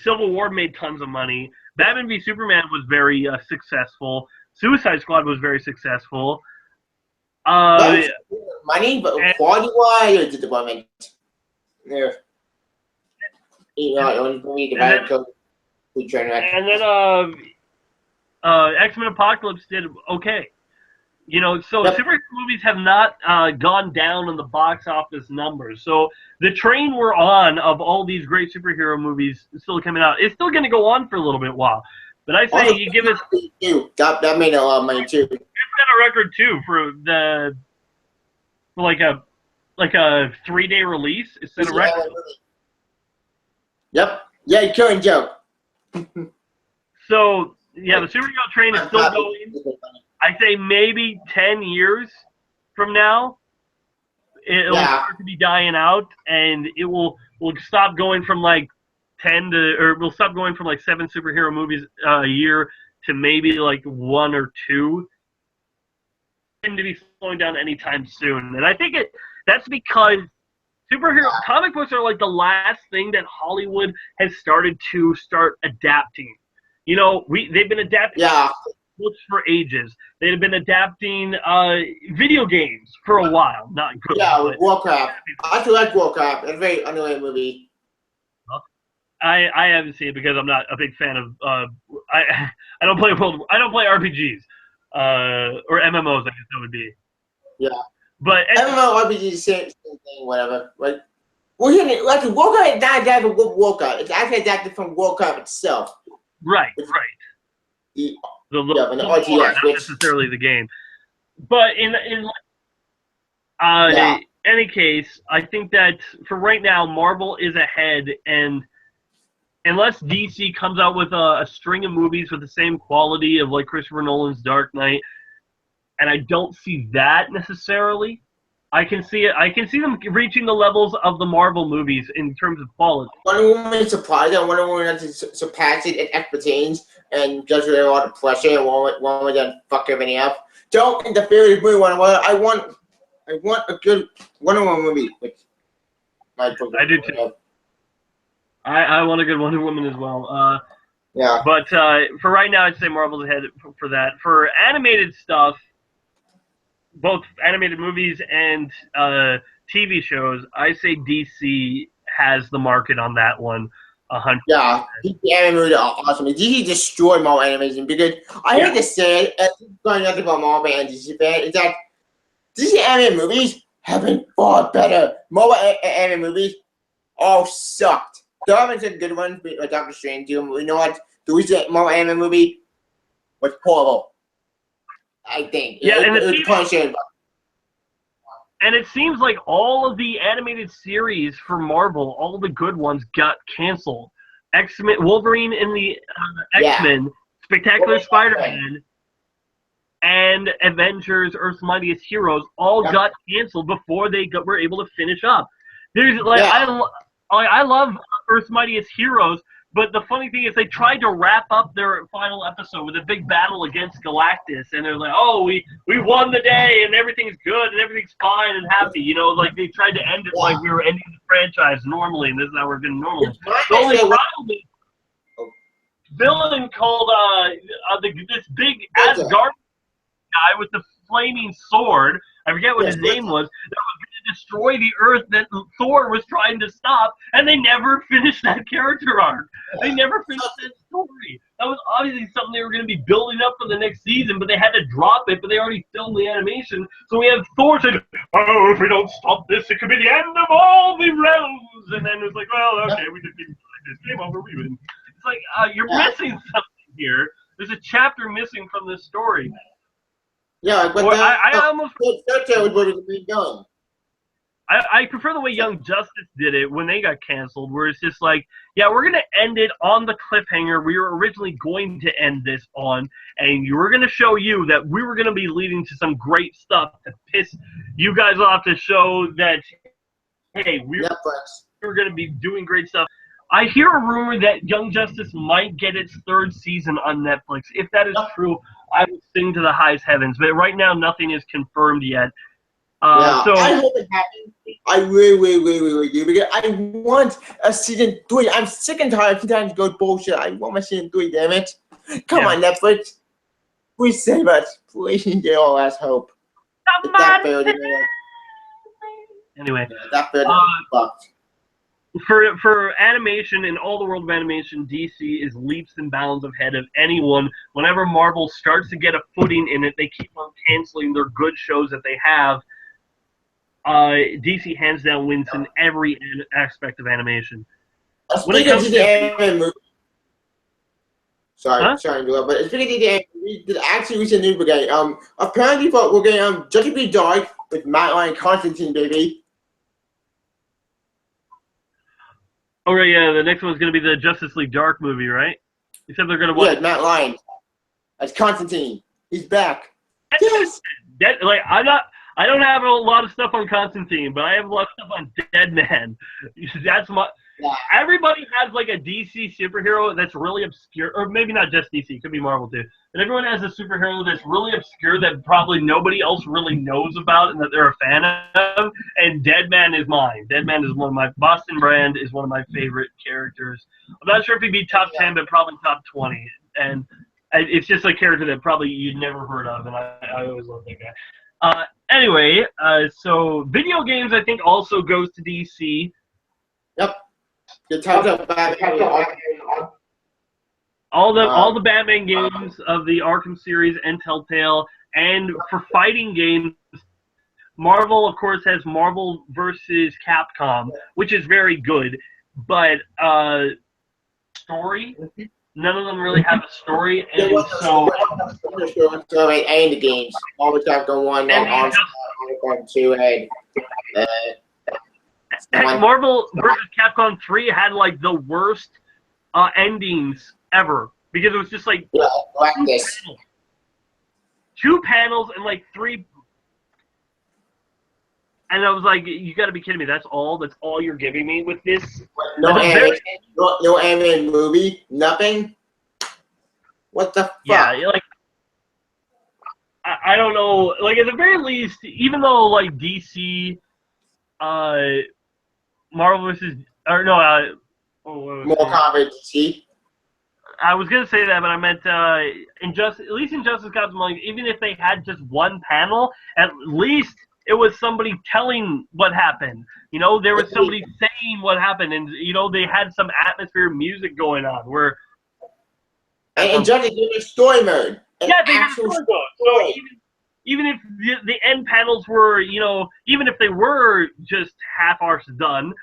Civil War made tons of money. Batman v Superman was very successful. Suicide Squad was very successful. Money, but quality-wise, or disappointment? Yeah. And then X-Men Apocalypse did okay. You know, so superhero movies have not gone down on the box office numbers. So the train we're on of all these great superhero movies still coming out, it's still going to go on for a little bit while. But I say you give it... That made a lot of money too. It's got a record too for like a 3-day release. It's set a record. Yep. Yeah, you're killing joke. So yeah, the superhero train is still going. I say maybe 10 years from now, it'll start to be dying out, and it will stop going from like 10 to, or we'll stop going from like 7 superhero movies a year to maybe like 1 or 2. To be slowing down anytime soon, and I think that's because comic books are like the last thing that Hollywood has started adapting. You know, they've been adapting. Books for ages. They've been adapting video games for a while. Not good. Yeah, Warcraft. I actually like Warcraft. It's a very underrated movie. I haven't seen it because I'm not a big fan of. I don't play RPGs or MMOs. I guess that would be. Yeah. But MMO RPGs same thing. Whatever. Right. Well, like Warcraft is not adapted from Warcraft. It's actually adapted from Warcraft itself. Right. The RTS, not necessarily the game. But in any case, I think that for right now, Marvel is ahead, and unless DC comes out with a string of movies with the same quality of like Christopher Nolan's Dark Knight, and I don't see that necessarily. I can see them reaching the levels of the Marvel movies in terms of quality. Wonder Woman surprised them. Wonder Woman has surpassed it in expertise and just with a lot of pressure and Woman done fuck everything up. Don't interfere with movie Wonder Woman. I want a good Wonder Woman movie. I do too. I want a good Wonder Woman as well. Yeah. But for right now, I'd say Marvel's ahead for that. For animated stuff, both animated movies and TV shows, I say DC has the market on that one. 100. Yeah, DC anime movies are awesome. DC destroyed Marvel animation because I hate to say it, and going nothing about Marvel and DC fan, is that DC anime movies have been far better. Marvel anime movies all sucked. There have been some good ones, like Doctor Strange. You know what? The recent Marvel anime movie was horrible. I think. Yeah, it was punishing. And it seems like all of the animated series for Marvel, all the good ones, got canceled. X-Men, Wolverine in the X-Men, Spectacular Spider-Man, and Avengers: Earth's Mightiest Heroes all got canceled before they were able to finish up. There's like I love Earth's Mightiest Heroes, but the funny thing is they tried to wrap up their final episode with a big battle against Galactus, and they're like, "Oh, we won the day, and everything's good, and everything's fine and happy." You know, like they tried to end it like we were ending the franchise normally, and this is how we're going to normally. The only problem is villain called this big Asgard guy with the flaming sword. I forget what his name was. That was going to destroy the Earth that Thor was trying to stop, and they never finished that character arc. They never finished that story. That was obviously something they were going to be building up for the next season, but they had to drop it. But they already filmed the animation, so we have Thor saying, "Oh, if we don't stop this, it could be the end of all the realms." And then it's like, "Well, okay, we just didn't this game over. We win." It's like you're missing something here. There's a chapter missing from this story. Yeah, but I almost that's what would have been done. I prefer the way Young Justice did it when they got canceled, where it's just like, yeah, we're going to end it on the cliffhanger we were originally going to end this on, and you were going to show you that we were going to be leading to some great stuff to piss you guys off to show that, hey, we were going to be doing great stuff. I hear a rumor that Young Justice might get its third season on Netflix. If that is true, I will sing to the highest heavens. But right now, nothing is confirmed yet. So I hope it happens. I really do, because I want a season 3. I'm sick and tired of sometimes go bullshit. I want my season 3, damn it. Come on, Netflix. Please save us. Please, get all last hope. Anyway, that fucked. For animation, in all the world of animation, DC is leaps and bounds ahead of anyone. Whenever Marvel starts to get a footing in it, they keep on canceling their good shows that they have. DC hands down wins in every aspect of animation. When it comes to the anime movie, sorry, but speaking of the anime movie, did actually reach a new beginning. Apparently, we're getting Justice League Dark with Matt Ryan, Constantine, baby. Oh, right, yeah, the next one's going to be the Justice League Dark movie, right? Except they're going to watch. Yeah, Matt Ryan. That's Constantine. He's back. Yes! I don't have a lot of stuff on Constantine, but I have a lot of stuff on Deadman. That's my. Yeah. Everybody has like a DC superhero that's really obscure, or maybe not just DC, it could be Marvel too. But everyone has a superhero that's really obscure that probably nobody else really knows about and that they're a fan of. And Deadman is mine. Deadman is one of my Boston Brand is one of my favorite characters. I'm not sure if he'd be top 10, but probably top 20. And it's just a character that probably you'd never heard of, and I always love that guy. Anyway, so video games I think also goes to DC. Yep. All the Batman games of the Arkham series and Telltale, and for fighting games, Marvel of course has Marvel versus Capcom, which is very good, but story. None of them really have a story, and so and the games. Always got go one on 2 and Marvel vs. Capcom 3 had like the worst endings ever because it was just like two panels and like 3. And I was like, you got to be kidding me! That's all you're giving me with this? No anime movie, nothing. What the fuck? Yeah, like I don't know. Like at the very least, even though like DC, Marvel versus More Kombat DC. I was gonna say that, but I meant at least Injustice Gods Among Us, even if they had just one panel, at least it was somebody telling what happened. You know, there was somebody saying what happened, and you know they had some atmosphere music going on where. And Johnny gave a story mode. Yeah, they had a story mode. So even if the end panels were, you know, even if they were just half-arsed done,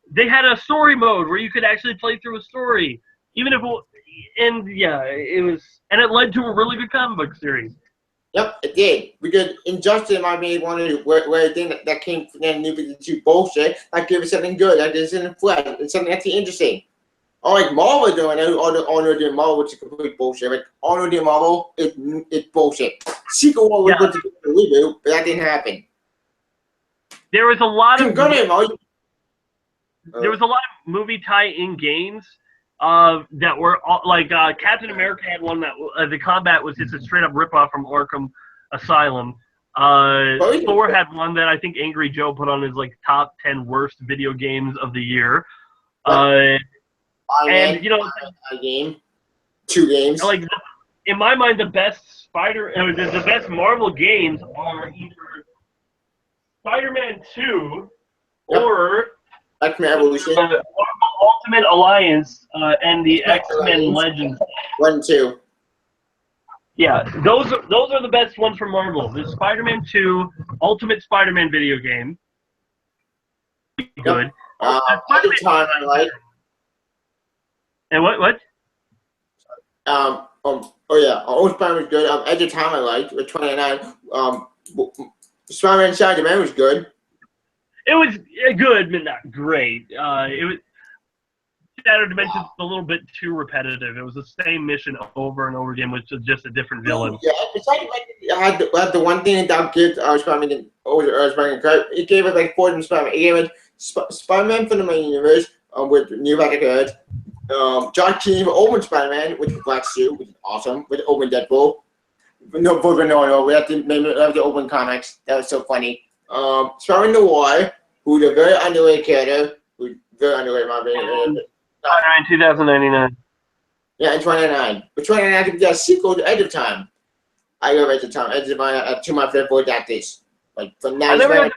they had a story mode where you could actually play through a story. Even if it was, and it led to a really good comic book series. Yep, it did. Because Injustice might be one of the where thing that came from the New 52 bullshit. Like give it something good, like this in flesh, and something actually interesting. Like Marvel doing it, Honor doing Marvel, which is complete bullshit. Like Honor doing Marvel, it's bullshit. Secret War was going to do a reboot, but that didn't happen. There was a lot of there was a lot of movie tie-in games that were like Captain America had one that the combat was just a straight-up rip-off from Arkham Asylum. Thor had one that I think Angry Joe put on his like top 10 worst video games of the year. And you know, a game, 2 games. Like in my mind, the best the best Marvel games are either Spider-Man 2 or X-Men Evolution, Marvel Ultimate Alliance, and the X-Men Legends. 1 and 2. Yeah, those are the best ones for Marvel. The Spider-Man 2 Ultimate Spider-Man video game. Good. At the time, I like. And what? Oh yeah, Old Spider-Man was good. At the time, I liked with 29. Spider-Man Inside the Man was good. It was good, but not great. It was Shattered Dimensions a little bit too repetitive. It was the same mission over and over again with just a different villain. Yeah, Inside the Man had the one thing that gives Spider-Man Spider-Man. It gave it like 4 different Spider-Man. It gave it Spider-Man from the main universe with New Patrick Hood. John Keane open Spider-Man with the black suit, which is awesome, with open Deadpool. No, we have to open comics. That was so funny. Spider-Man Noir, who's a very underrated character, who's very underrated, my opinion. Spider-Man 2099. Yeah, in 29. But 29 could be a sequel to Edge of Time. I love Edge of Time. Edge of Time, 2 of my favorite actors. Like, from now I never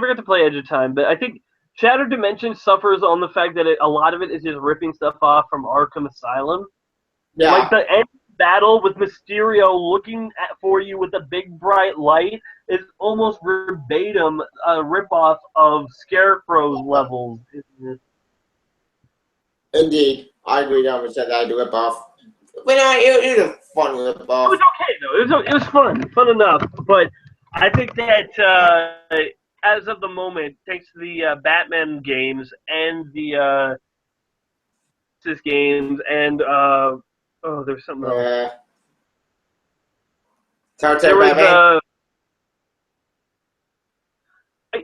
got to play Edge of Time, but I think Shattered Dimensions suffers on the fact that a lot of it is just ripping stuff off from Arkham Asylum. Yeah. Like the end battle with Mysterio looking for you with a big bright light is almost verbatim a ripoff of Scarecrow's levels. Indeed. I agree 100% that I do rip off. But it was a fun rip off. It was okay though. It was fun enough. But I think that as of the moment, thanks to the Batman games and the games and there's something else. There was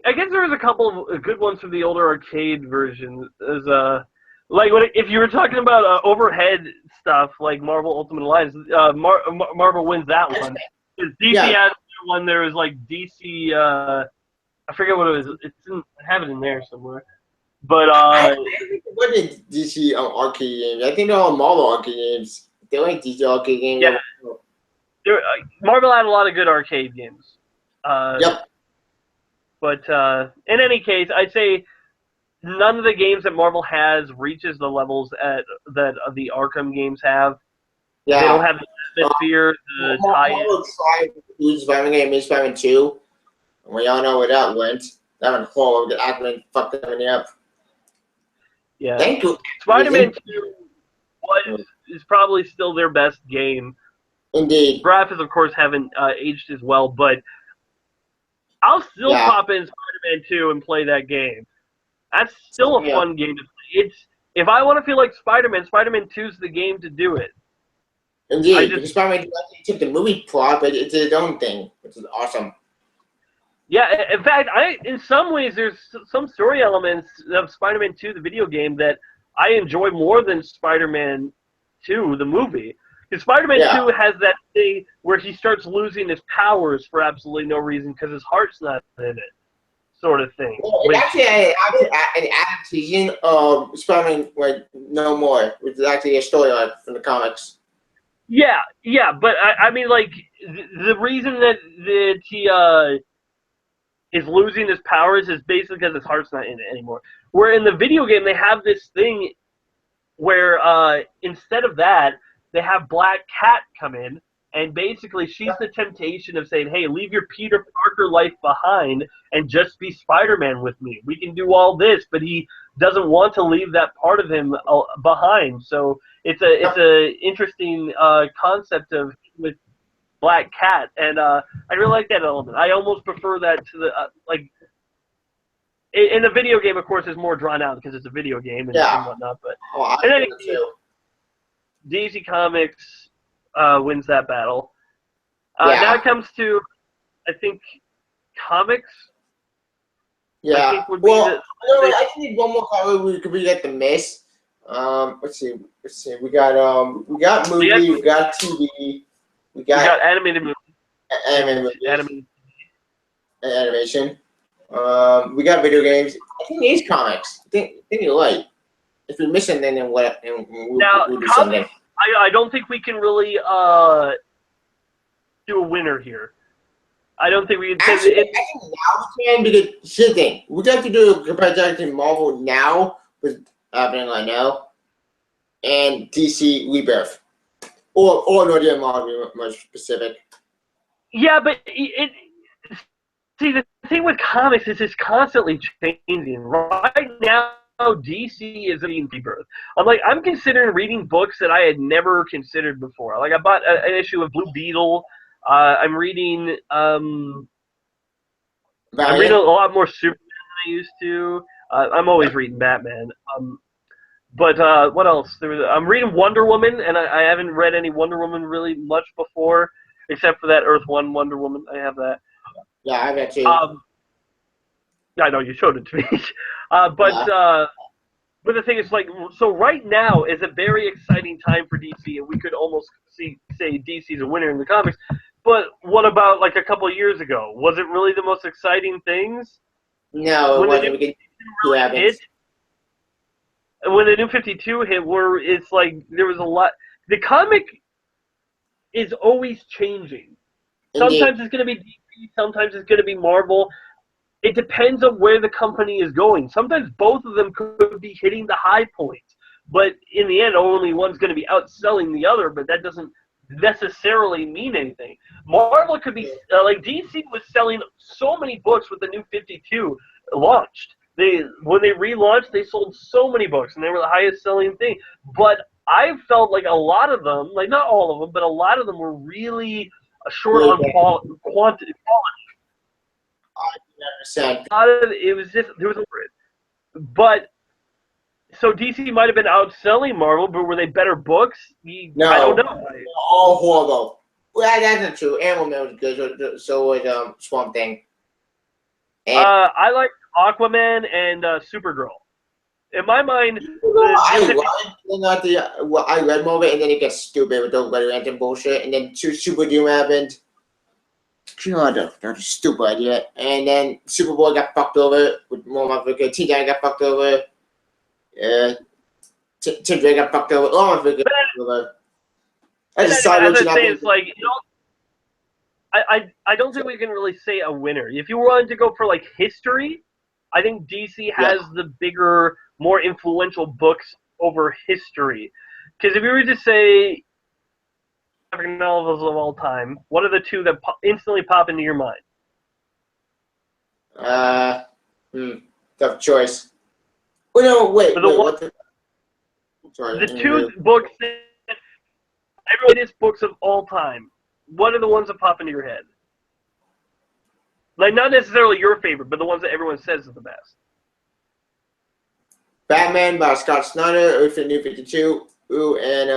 I guess there was a couple of good ones from the older arcade versions. Like if you were talking about overhead stuff like Marvel Ultimate Alliance, Marvel wins that one. DC had one. There was like DC. I forget what it was. I have it in there somewhere. But what is DC arcade games? I think they're all Marvel arcade games. They like DC arcade games. Yeah. Marvel had a lot of good arcade games. Yep. But in any case, I'd say none of the games that Marvel has reaches the levels that the Arkham games have. Yeah. They don't have the atmosphere, the tie-in. Marvel tried to do Spider-Man game, Spider-Man 2. And we all know where that went. That went horrible. The Aquaman fucked everything up. Yeah. Thank you. Spider-Man 2 is probably still their best game. Indeed. Graphics, of course, haven't aged as well, but I'll still pop in Spider-Man 2 and play that game. That's still a fun game to play. If I want to feel like Spider-Man, Spider-Man 2 is the game to do it. Indeed. Because Spider-Man 2 took the movie plot, but it's its own thing, which is awesome. Yeah, in fact, in some ways, there's some story elements of Spider-Man 2, the video game, that I enjoy more than Spider-Man 2, the movie. Because Spider-Man 2 has that thing where he starts losing his powers for absolutely no reason because his heart's not in it, sort of thing. Well, it's actually an adaptation of Spider-Man like No More, which is actually a storyline from the comics. Yeah, but I mean, like, the reason that he is losing his powers is basically because his heart's not in it anymore. Where in the video game they have this thing where instead of that they have Black Cat come in, and basically she's the temptation of saying, hey, leave your Peter Parker life behind and just be Spider-Man with me. We can do all this, but he doesn't want to leave that part of him behind. So it's a interesting concept of with Black Cat, and I really like that element. I almost prefer that to the in the video game, of course, is more drawn out because it's a video game and whatnot. But and then DC Comics wins that battle. Now it comes to, I think, comics. Yeah. I think would I just need one more cover. We could get the Mist. Let's see. We got movie. We got TV. We got animated movie. Animation. We got video games. I think these comics. I think you're right. If we're missing, then what? We'll do something. I don't think we can really do a winner here. I don't think we can. Actually, I think now we can, because here's the thing. We got to do a comparison to Marvel now with everything I know, and DC Rebirth, or not even Marvel more specific. Yeah, but see, the thing with comics is it's constantly changing. Right now, DC is in Rebirth. I'm considering reading books that I had never considered before. Like, I bought an issue of Blue Beetle. I'm reading a lot more Superman than I used to. I'm always reading Batman. But what else? I'm reading Wonder Woman, and I haven't read any Wonder Woman really much before, except for that Earth 1 Wonder Woman. I have that. Yeah, I got you. I know you showed it to me. But the thing is, so right now is a very exciting time for DC, and we could almost say DC's a winner in the comics. But what about a couple of years ago? Was it really the most exciting things? No, it wasn't. When the New 52 hit, there was a lot. The comic is always changing. Sometimes it's going to be DC, sometimes it's going to be Marvel. It depends on where the company is going. Sometimes both of them could be hitting the high point, but in the end, only one's going to be outselling the other, but that doesn't necessarily mean anything. Marvel could be, DC was selling so many books with the New 52 launched. When they relaunched, they sold so many books, and they were the highest selling thing. But I felt like a lot of them, not all of them, but a lot of them were really short on quantity. It was just there was a but so DC might have been outselling Marvel, but were they better books? No, I don't know. All horrible. Well, that's not true. Animal Man was good. So was Swamp Thing. I like Aquaman and Supergirl. In my mind, I read more of it, and then it gets stupid with those Red Lantern bullshit, and then Super Doom happened. God, that was a stupid idea. And then Superboy got fucked over with more motherfucker. Teen Giant got fucked over. Tim Drake got fucked over. All motherfuckers got fucked over. I don't think we can really say a winner. If you wanted to go for history, I think DC has the bigger, more influential books over history. Because if you were to say graphic novels of all time, what are the two that instantly pop into your mind? Tough choice. Oh, no, wait. The two books that everybody's books of all time. What are the ones that pop into your head? Not necessarily your favorite, but the ones that everyone says is the best. Batman by Scott Snyder, Earth and New 52, and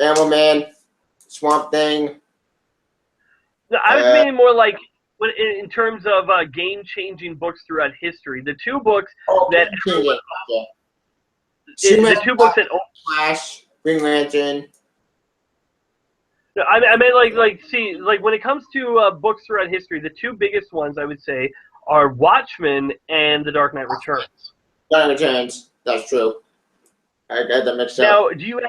Animal Man, Swamp Thing. No, I was meaning more in terms of game-changing books throughout history. The two books that the two books that Flash, Green Lantern. I meant when it comes to books throughout history, the two biggest ones I would say are Watchmen and The Dark Knight Returns. Dark Knight Returns. That's true. I got that mixed up. Now, do you have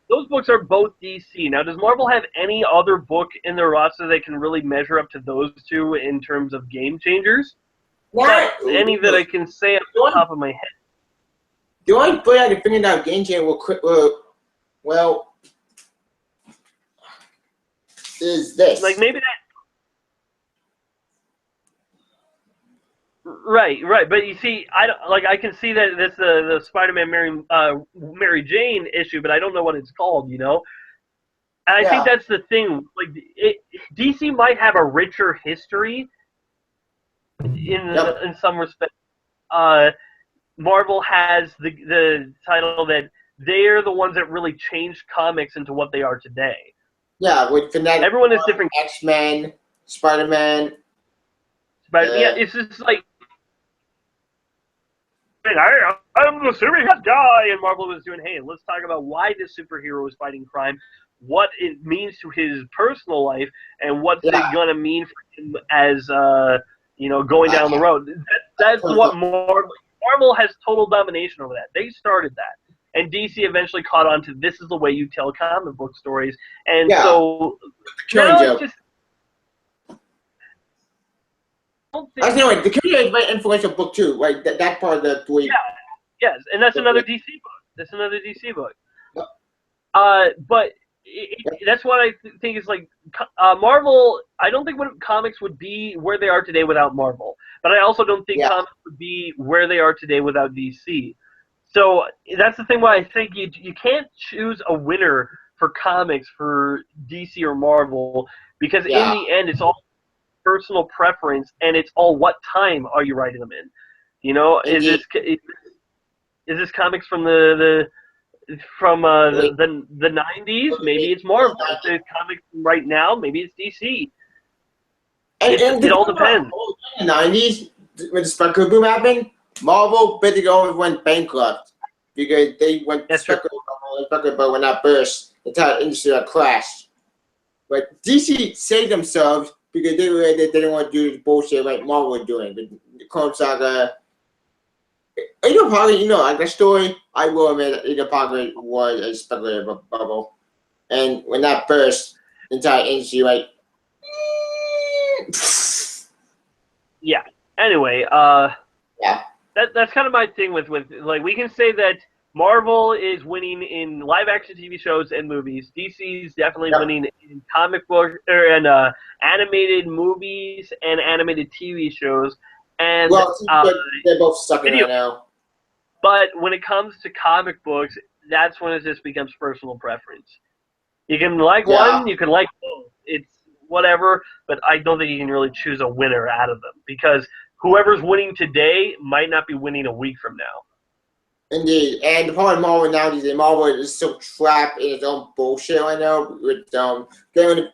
those books are both DC. Now, does Marvel have any other book in their roster that can really measure up to those two in terms of game changers? Not any that I can say off the top of my head. The only book I can figure out game changer well, is this. Like maybe that. Right. But you see, I can see that this the Spider-Man Mary Jane issue, but I don't know what it's called. You know, and I think that's the thing. Like, DC might have a richer history in some respects. Marvel has the title that they're the ones that really changed comics into what they are today. Yeah, with Fanatic. Everyone is different. X-Men, Spider-Man. Yeah, it's just like, I'm the superhero guy, and Marvel was doing, hey, let's talk about why this superhero is fighting crime, what it means to his personal life, and what's it gonna mean for him as going down the road. That's what Marvel has total domination over that. They started that. And DC eventually caught on to this is the way you tell comic book stories. And so now it's just... The Killing Joke is a very influential book too, right? That part of the tweet. Yeah, yes, and that's another DC book. But that's what I think is like Marvel. I don't think comics would be where they are today without Marvel. But I also don't think comics would be where they are today without DC. So that's the thing why I think you can't choose a winner for comics for DC or Marvel, because in the end it's all personal preference, and it's all what time are you writing them in? You know, is this comics from the 90s? Maybe it's Marvel. If it's comics from right now, maybe it's DC. It all depends. In the 90s, when the speculative boom happened, Marvel basically almost went bankrupt because they went speculative boom when that burst. The entire industry crashed. But DC saved themselves because they didn't want to do this bullshit like Marvel was doing. The Clone Saga. Age of Apocalypse, like that story, I will admit Age of Apocalypse was a speculative bubble. And when that burst, the entire industry, yeah. Anyway, that's kind of my thing with like, we can say that Marvel is winning in live action TV shows and movies. DC's definitely winning in comic book and animated movies and animated TV shows. And they're both sucking right now. But when it comes to comic books, that's when it just becomes personal preference. You can like one, you can like both. It's whatever, but I don't think you can really choose a winner out of them, because whoever's winning today might not be winning a week from now. Indeed, and the problem with Marvel now is that Marvel is so trapped in its own bullshit right now with getting the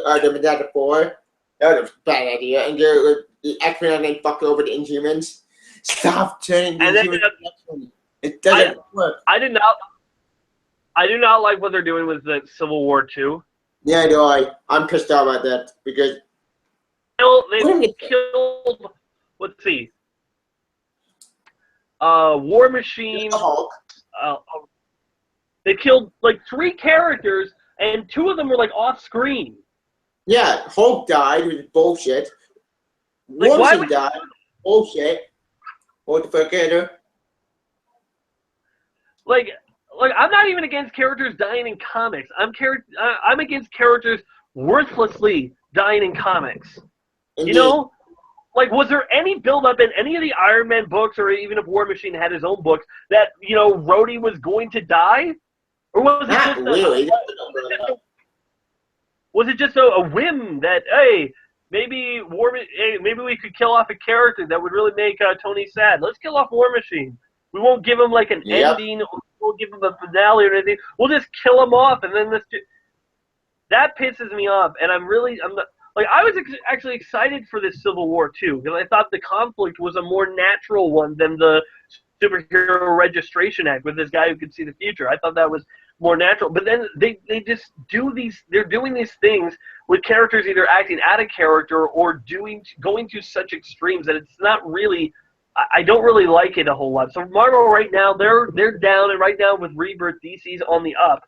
Fantastic Four. That was a bad idea, and the X-Men are going to fuck over the Inhumans. Stop turning the Inhumans. It doesn't work. I do not like what they're doing with the Civil War 2. Yeah, do I. I'm pissed off about that because they killed. Let's see. War Machine. They killed like 3 characters, and 2 of them were like off screen. Yeah, Hulk died with bullshit. War Machine died. Bullshit. What the fuck, Andrew? Like I'm not even against characters dying in comics. I'm against characters worthlessly dying in comics. Indeed. You know, like, was there any build-up in any of the Iron Man books, or even if War Machine had his own books, that Rhodey was going to die, or was it not just really? Was it just a whim that, hey, maybe we could kill off a character that would really make Tony sad? Let's kill off War Machine. We won't give him like an ending. Or we'll give him a finale or anything. We'll just kill him off, and then that pisses me off. And I'm not. Like, I was actually excited for this Civil War too, because I thought the conflict was a more natural one than the Superhero Registration Act with this guy who could see the future. I thought that was more natural. But then they just they're doing these things with characters either acting out of character or going to such extremes that it's not really. I don't really like it a whole lot. So Marvel right now, they're down, and right now with Rebirth, DC's on the up.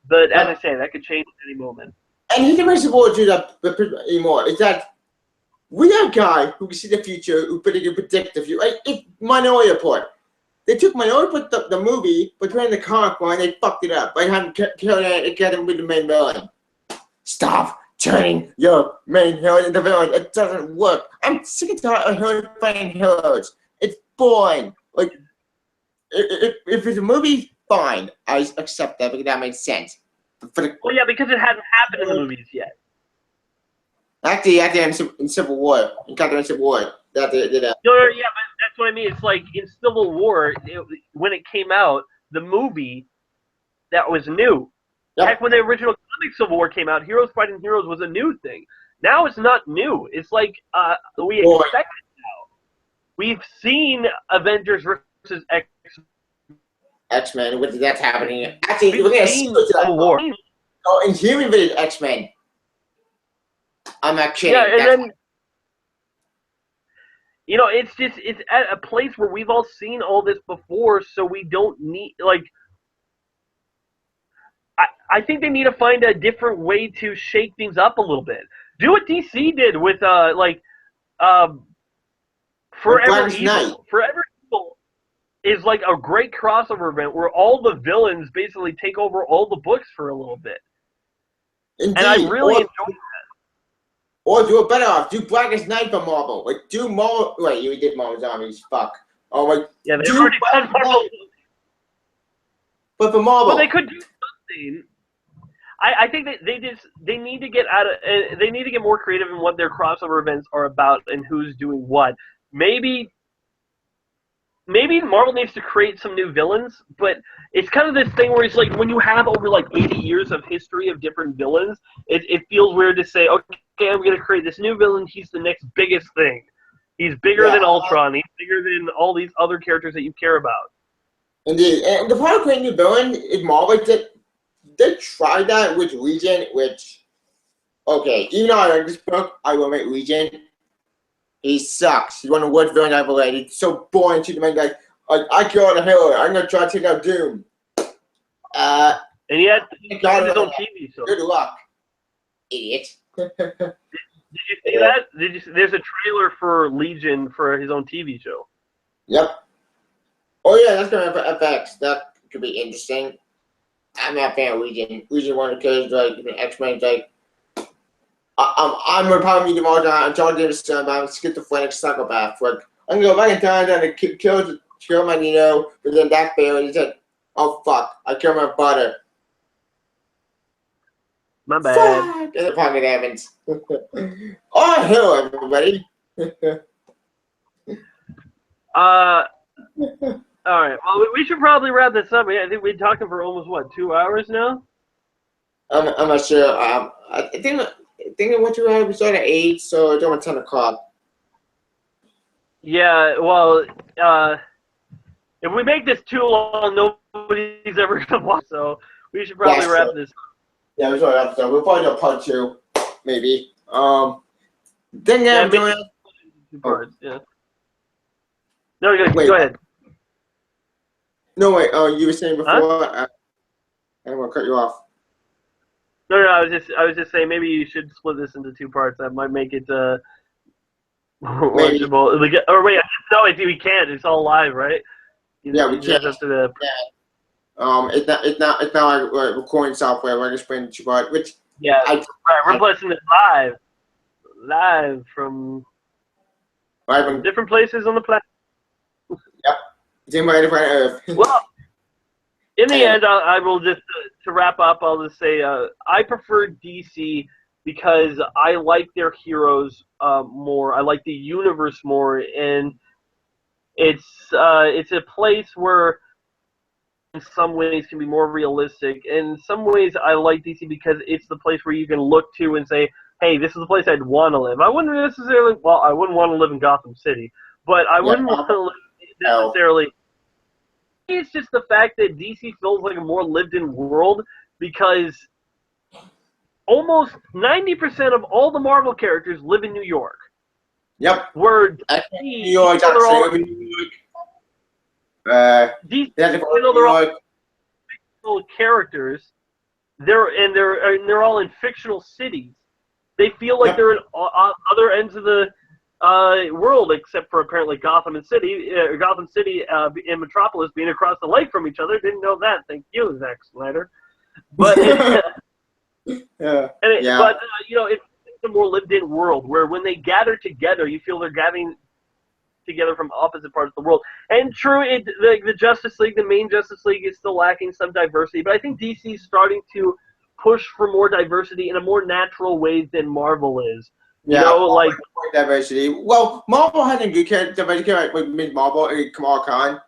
But as I say, that could change at any moment. And here's the reason why I do that anymore is that we have a guy who can see the future, who can predict the future. Like, it's Minority Report. They took Minority Report, the movie, but put it in the comic book, and they fucked it up by having Kevin with the main villain. Stop turning your main hero into the villain. It doesn't work. I'm sick and tired of hearing fighting heroes. It's boring. Like, if it's a movie, fine. I accept that because that makes sense. Well, yeah, because it hadn't happened in the movies yet. Actually, in Civil War, in Civil War, that they did that. No, yeah, but that's what I mean. It's like in Civil War, when it came out, the movie, that was new. Yep. Heck, when the original comic Civil War came out, Heroes Fighting Heroes was a new thing. Now it's not new. It's like we expect it now. We've seen Avengers versus X-Men, that's happening. Actually, We've we're going to seen see Civil War. Oh, in Human vs. X-Men. I'm not kidding. Yeah, and then it's at a place where we've all seen all this before, so we don't need I think they need to find a different way to shake things up a little bit. Do what DC did with Forever Evil. Forever Evil is like a great crossover event where all the villains basically take over all the books for a little bit. Indeed. And I really enjoyed that. Or do it better off. Do Blackest Night for Marvel. Like, do Marvel. Wait, you did Marvel Zombies. Fuck. Oh, like. Yeah, they've already done Marvel. But for Marvel. Well, they could do something. I think that they need to get out of they need to get more creative in what their crossover events are about and who's doing what. Maybe Marvel needs to create some new villains, but it's kind of this thing where it's like when you have over like 80 years of history of different villains, it feels weird to say, okay, I'm going to create this new villain. He's the next biggest thing. He's bigger than Ultron. He's bigger than all these other characters that you care about. Indeed. And the part of creating a new villain is Marvel they tried that with Legion, which, okay, even though I read this book, I will make Legion. He sucks. He's one of the worst villains I've ever read. He's so boring to the man. Like, I killed a hero. I'm going to try to take out Doom. And he had his own TV show. Good luck, idiot. Did you see that? There's a trailer for Legion for his own TV show. Yep. Oh, yeah, that's going to have FX. That could be interesting. I'm not a fan of Legion. Legion one because like X-Men, like I'm a probably the most I'm talking to the but I'm schizophrenic psychopath. Like I'm gonna go back in time and kill Magneto, but then that failed. He said, "Oh fuck, I killed my brother." My bad. Fuck, and the pocket happens. Oh, hello everybody. All right. Well, we should probably wrap this up. I think we've been talking for almost 2 hours now. I'm not sure. I think I went to we started at 8, so it's almost 10 o'clock. Yeah. Well, if we make this too long, nobody's ever gonna watch. So we should probably wrap this up. Yeah, we'll probably do part 2, maybe. Then I'm doing 2 parts. Yeah. No, go ahead. No, wait. You were saying before. I don't want to cut you off. No. I was just saying maybe you should split this into 2 parts. That might make it watchable. Or wait, no, we can't. It's all live, right? We can't. It's not like recording software. We're just putting 2 parts, which we're placing it live from different places on the planet. Yep. Earth. Well, in the end, I will just to wrap up. I'll just say I prefer DC because I like their heroes more. I like the universe more, and it's a place where, in some ways, can be more realistic. In some ways, I like DC because it's the place where you can look to and say, "Hey, this is the place I'd want to live." I wouldn't necessarily. Well, I wouldn't want to live in Gotham City, but I wouldn't want to live necessarily. It's just the fact that DC feels like a more lived-in world because almost 90% of all the Marvel characters live in New York. Yep. Where New York, they're all New York. DC, they're all fictional characters. they're all in fictional cities. They feel like they're in other ends of the world, except for apparently Gotham City and Metropolis being across the lake from each other. Didn't know that. Thank you, Zack Snyder. But it's a more lived-in world where when they gather together, you feel they're gathering together from opposite parts of the world. And true, the Justice League, the main Justice League, is still lacking some diversity, but I think DC is starting to push for more diversity in a more natural way than Marvel is. You know, like diversity. Well, Marvel has a good diversity, like with Ms. Marvel and Kamala Khan.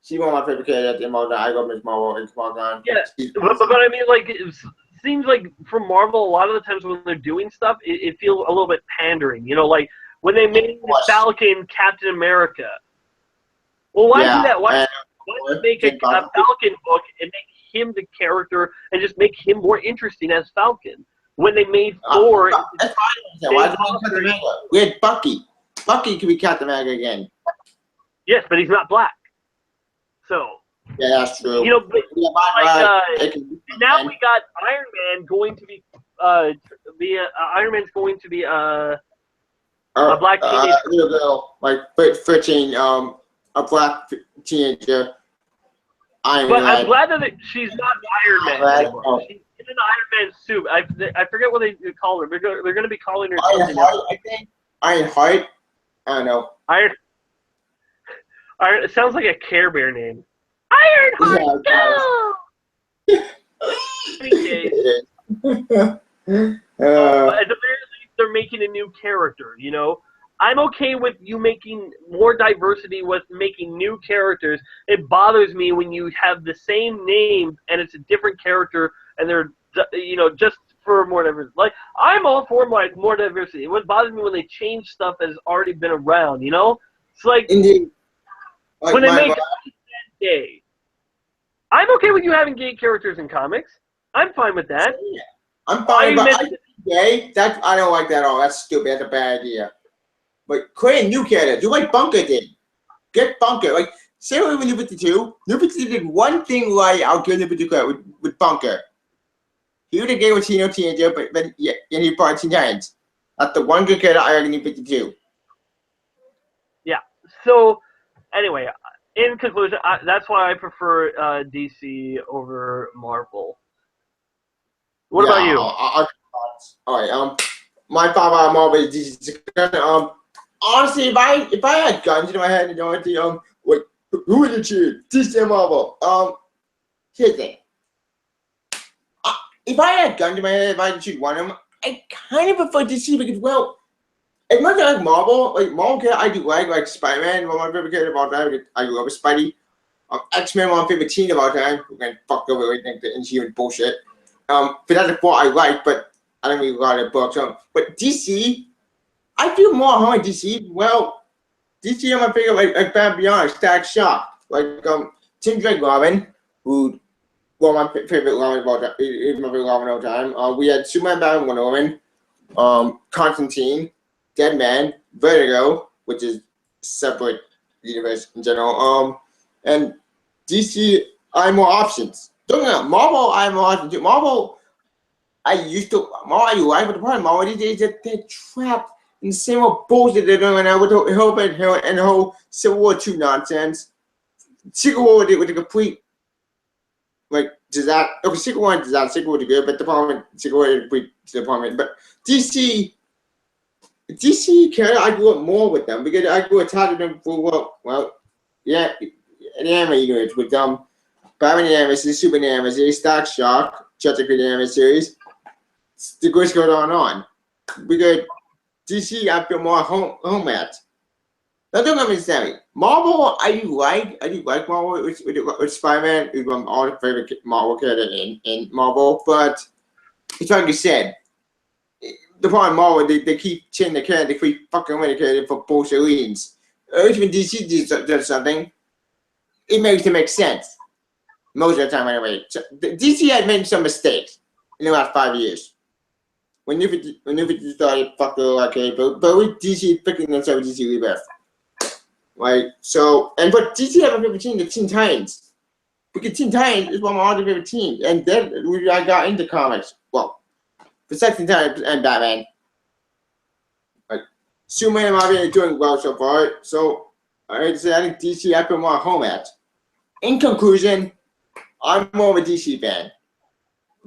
She's one of my favorite characters at the moment. I go Ms. Marvel and Kamala Khan. Yeah, but I mean, like, it seems like for Marvel, a lot of the times when they're doing stuff, it feels a little bit pandering. You know, like when they made Falcon Captain America. Well, why do that? Why make a Falcon book and make him the character and just make him more interesting as Falcon? When they made Thor, that's fine. Why Captain America? We had Bucky. Bucky could be Captain America again. Yes, but he's not black. So yeah, that's true. You know, but now we got Iron Man going to be Iron Man's going to be a black teenager. Little girl, like 13, a black teenager. I'm glad that she's not Iron Man anymore. Oh. She's in an Iron Man suit. I forget what they call her. They're going to be calling her Iron Heart, I think. Iron Heart? I don't know. Iron. It sounds like a Care Bear name. Iron Heart, go! At the very least, they're making a new character, you know? I'm okay with you making more diversity with making new characters. It bothers me when you have the same name and it's a different character and they're, you know, just for more diversity. Like, I'm all for more diversity. What bothers me when they change stuff that has already been around, you know? It's like, indeed. Like when they make gay. I'm okay with you having gay characters in comics. I'm fine with that. Yeah. I'm fine with gay. I don't like that at all. That's stupid. That's a bad idea. But create a new character. Do like Bunker did. Get Bunker. Like, say what with New 52. New 52 did one thing right. I'll give New 52 credit with Bunker. He was a gay Latino teenager, but then yeah, and he part Teen Titans. That's the one good character I like in New 52. Yeah. So, anyway, in conclusion, that's why I prefer DC over Marvel. What about you? All right. My father Marvel is DC. Honestly, if I had guns in my head, you know what? Like, who would you choose? DC or Marvel? Here's the thing. If I had guns in my head, if I had to choose one of them, I kind of prefer DC because, well, as much as I like Marvel character I do like Spider-Man, one of my favorite characters of all time. I love Spidey. X-Men, one of my favorite team of all time. We're going to fuck over everything, the inhuman bullshit. But that's a part I like, but I don't read a lot of books. But DC, I feel more home at DC. Well, DC, I'm my favorite, like Batman Beyond, Static Shock. Like, Tim Drake Robin, who, one of my favorite Robin of all time, is my favorite Robin of all time. We had Superman, Batman, Wonder Woman, Constantine, Dead Man, Vertigo, which is separate universe in general. And DC, I have more options. Don't know, Marvel, I have more options too. Marvel, I like, but the problem Marvel these days is they're trapped in the same old bullshit they're doing right now with the whole Civil War 2 nonsense. Civil War with the complete, like, disaster. Okay, Civil War is disaster, Civil War is good, but the problem with Civil War is complete disappointment. But DC character, I grew up more with them because I grew attached to them for the anime universe with them. Batman anime series, Superman anime series, Static Shock, Justice League anime series. The list goes on. Because DC, I feel more home at. Now don't understand me. Marvel, I do like Marvel with Spider-Man. It's one of all the favorite Marvel characters in Marvel, but it's like you said. The problem Marvel, they keep changing the character, they keep fucking with the character for bullshit reasons. When DC does something, it makes it make sense. Most of the time, anyway. So, DC had made some mistakes in the last 5 years. When New 52 started, fucking okay, but with DC picking themselves with DC Rebirth. Like, so, but DC have a favorite team, the Teen Titans. because Teen Titans is one of my all favorite teams, and then I got into comics. Well, besides Teen Titans and Batman, like Superman and Marvel are doing well so far. So I think DC I put more home at. In conclusion, I'm more of a DC fan.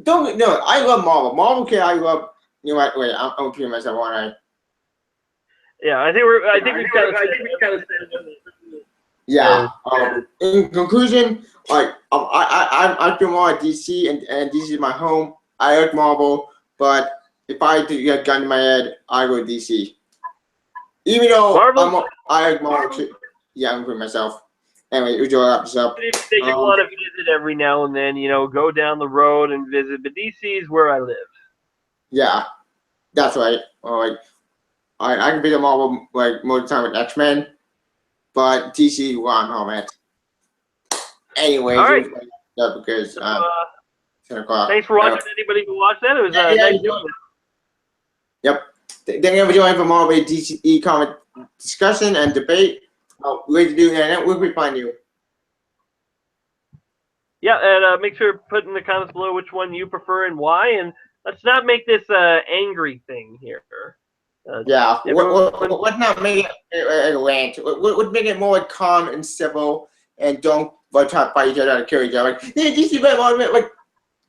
I love Marvel. I love. You know what? Wait, I'm repeating myself, aren't I? Yeah, I think we've kind of said. Yeah. In conclusion, like I feel more at DC, and DC is my home. I like Marvel, but if I had to get a gun to my head, I go DC. Even though I like Marvel too. Yeah, I'm repeating myself. Anyway, enjoy this up. That you want to visit every now and then, go down the road and visit. But DC is where I live. Yeah, that's right. Like, I can visit Marvel like most of the time with X-Men, but DC is where I'm home at. Anyway, all right. Because 10 o'clock. Thanks for watching. Anybody who watched that, it was nice doing it. Yep. Thank you for joining for Marvel DC comic discussion and debate. Way to do that. Where can we find you? Yeah, and make sure to put in the comments below which one you prefer and why. And let's not make this angry thing here. Yeah, let's not make it a rant. Let's make it more calm and civil, and don't try to fight each other and kill each other. Like, yeah, DC, like,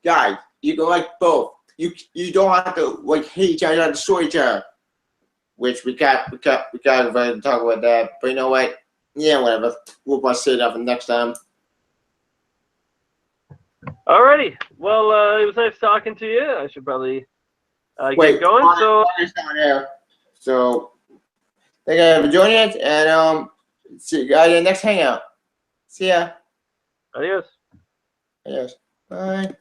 guys, you can like both. You don't have to like hate each other and destroy each other. Which we got to talk about that. But you know what? Yeah, whatever. We'll probably say that for next time. Alrighty. Well, it was nice talking to you. I should probably get going. So, thank you for joining us, and see you guys in the next hangout. See ya. Adios. Adios. Bye.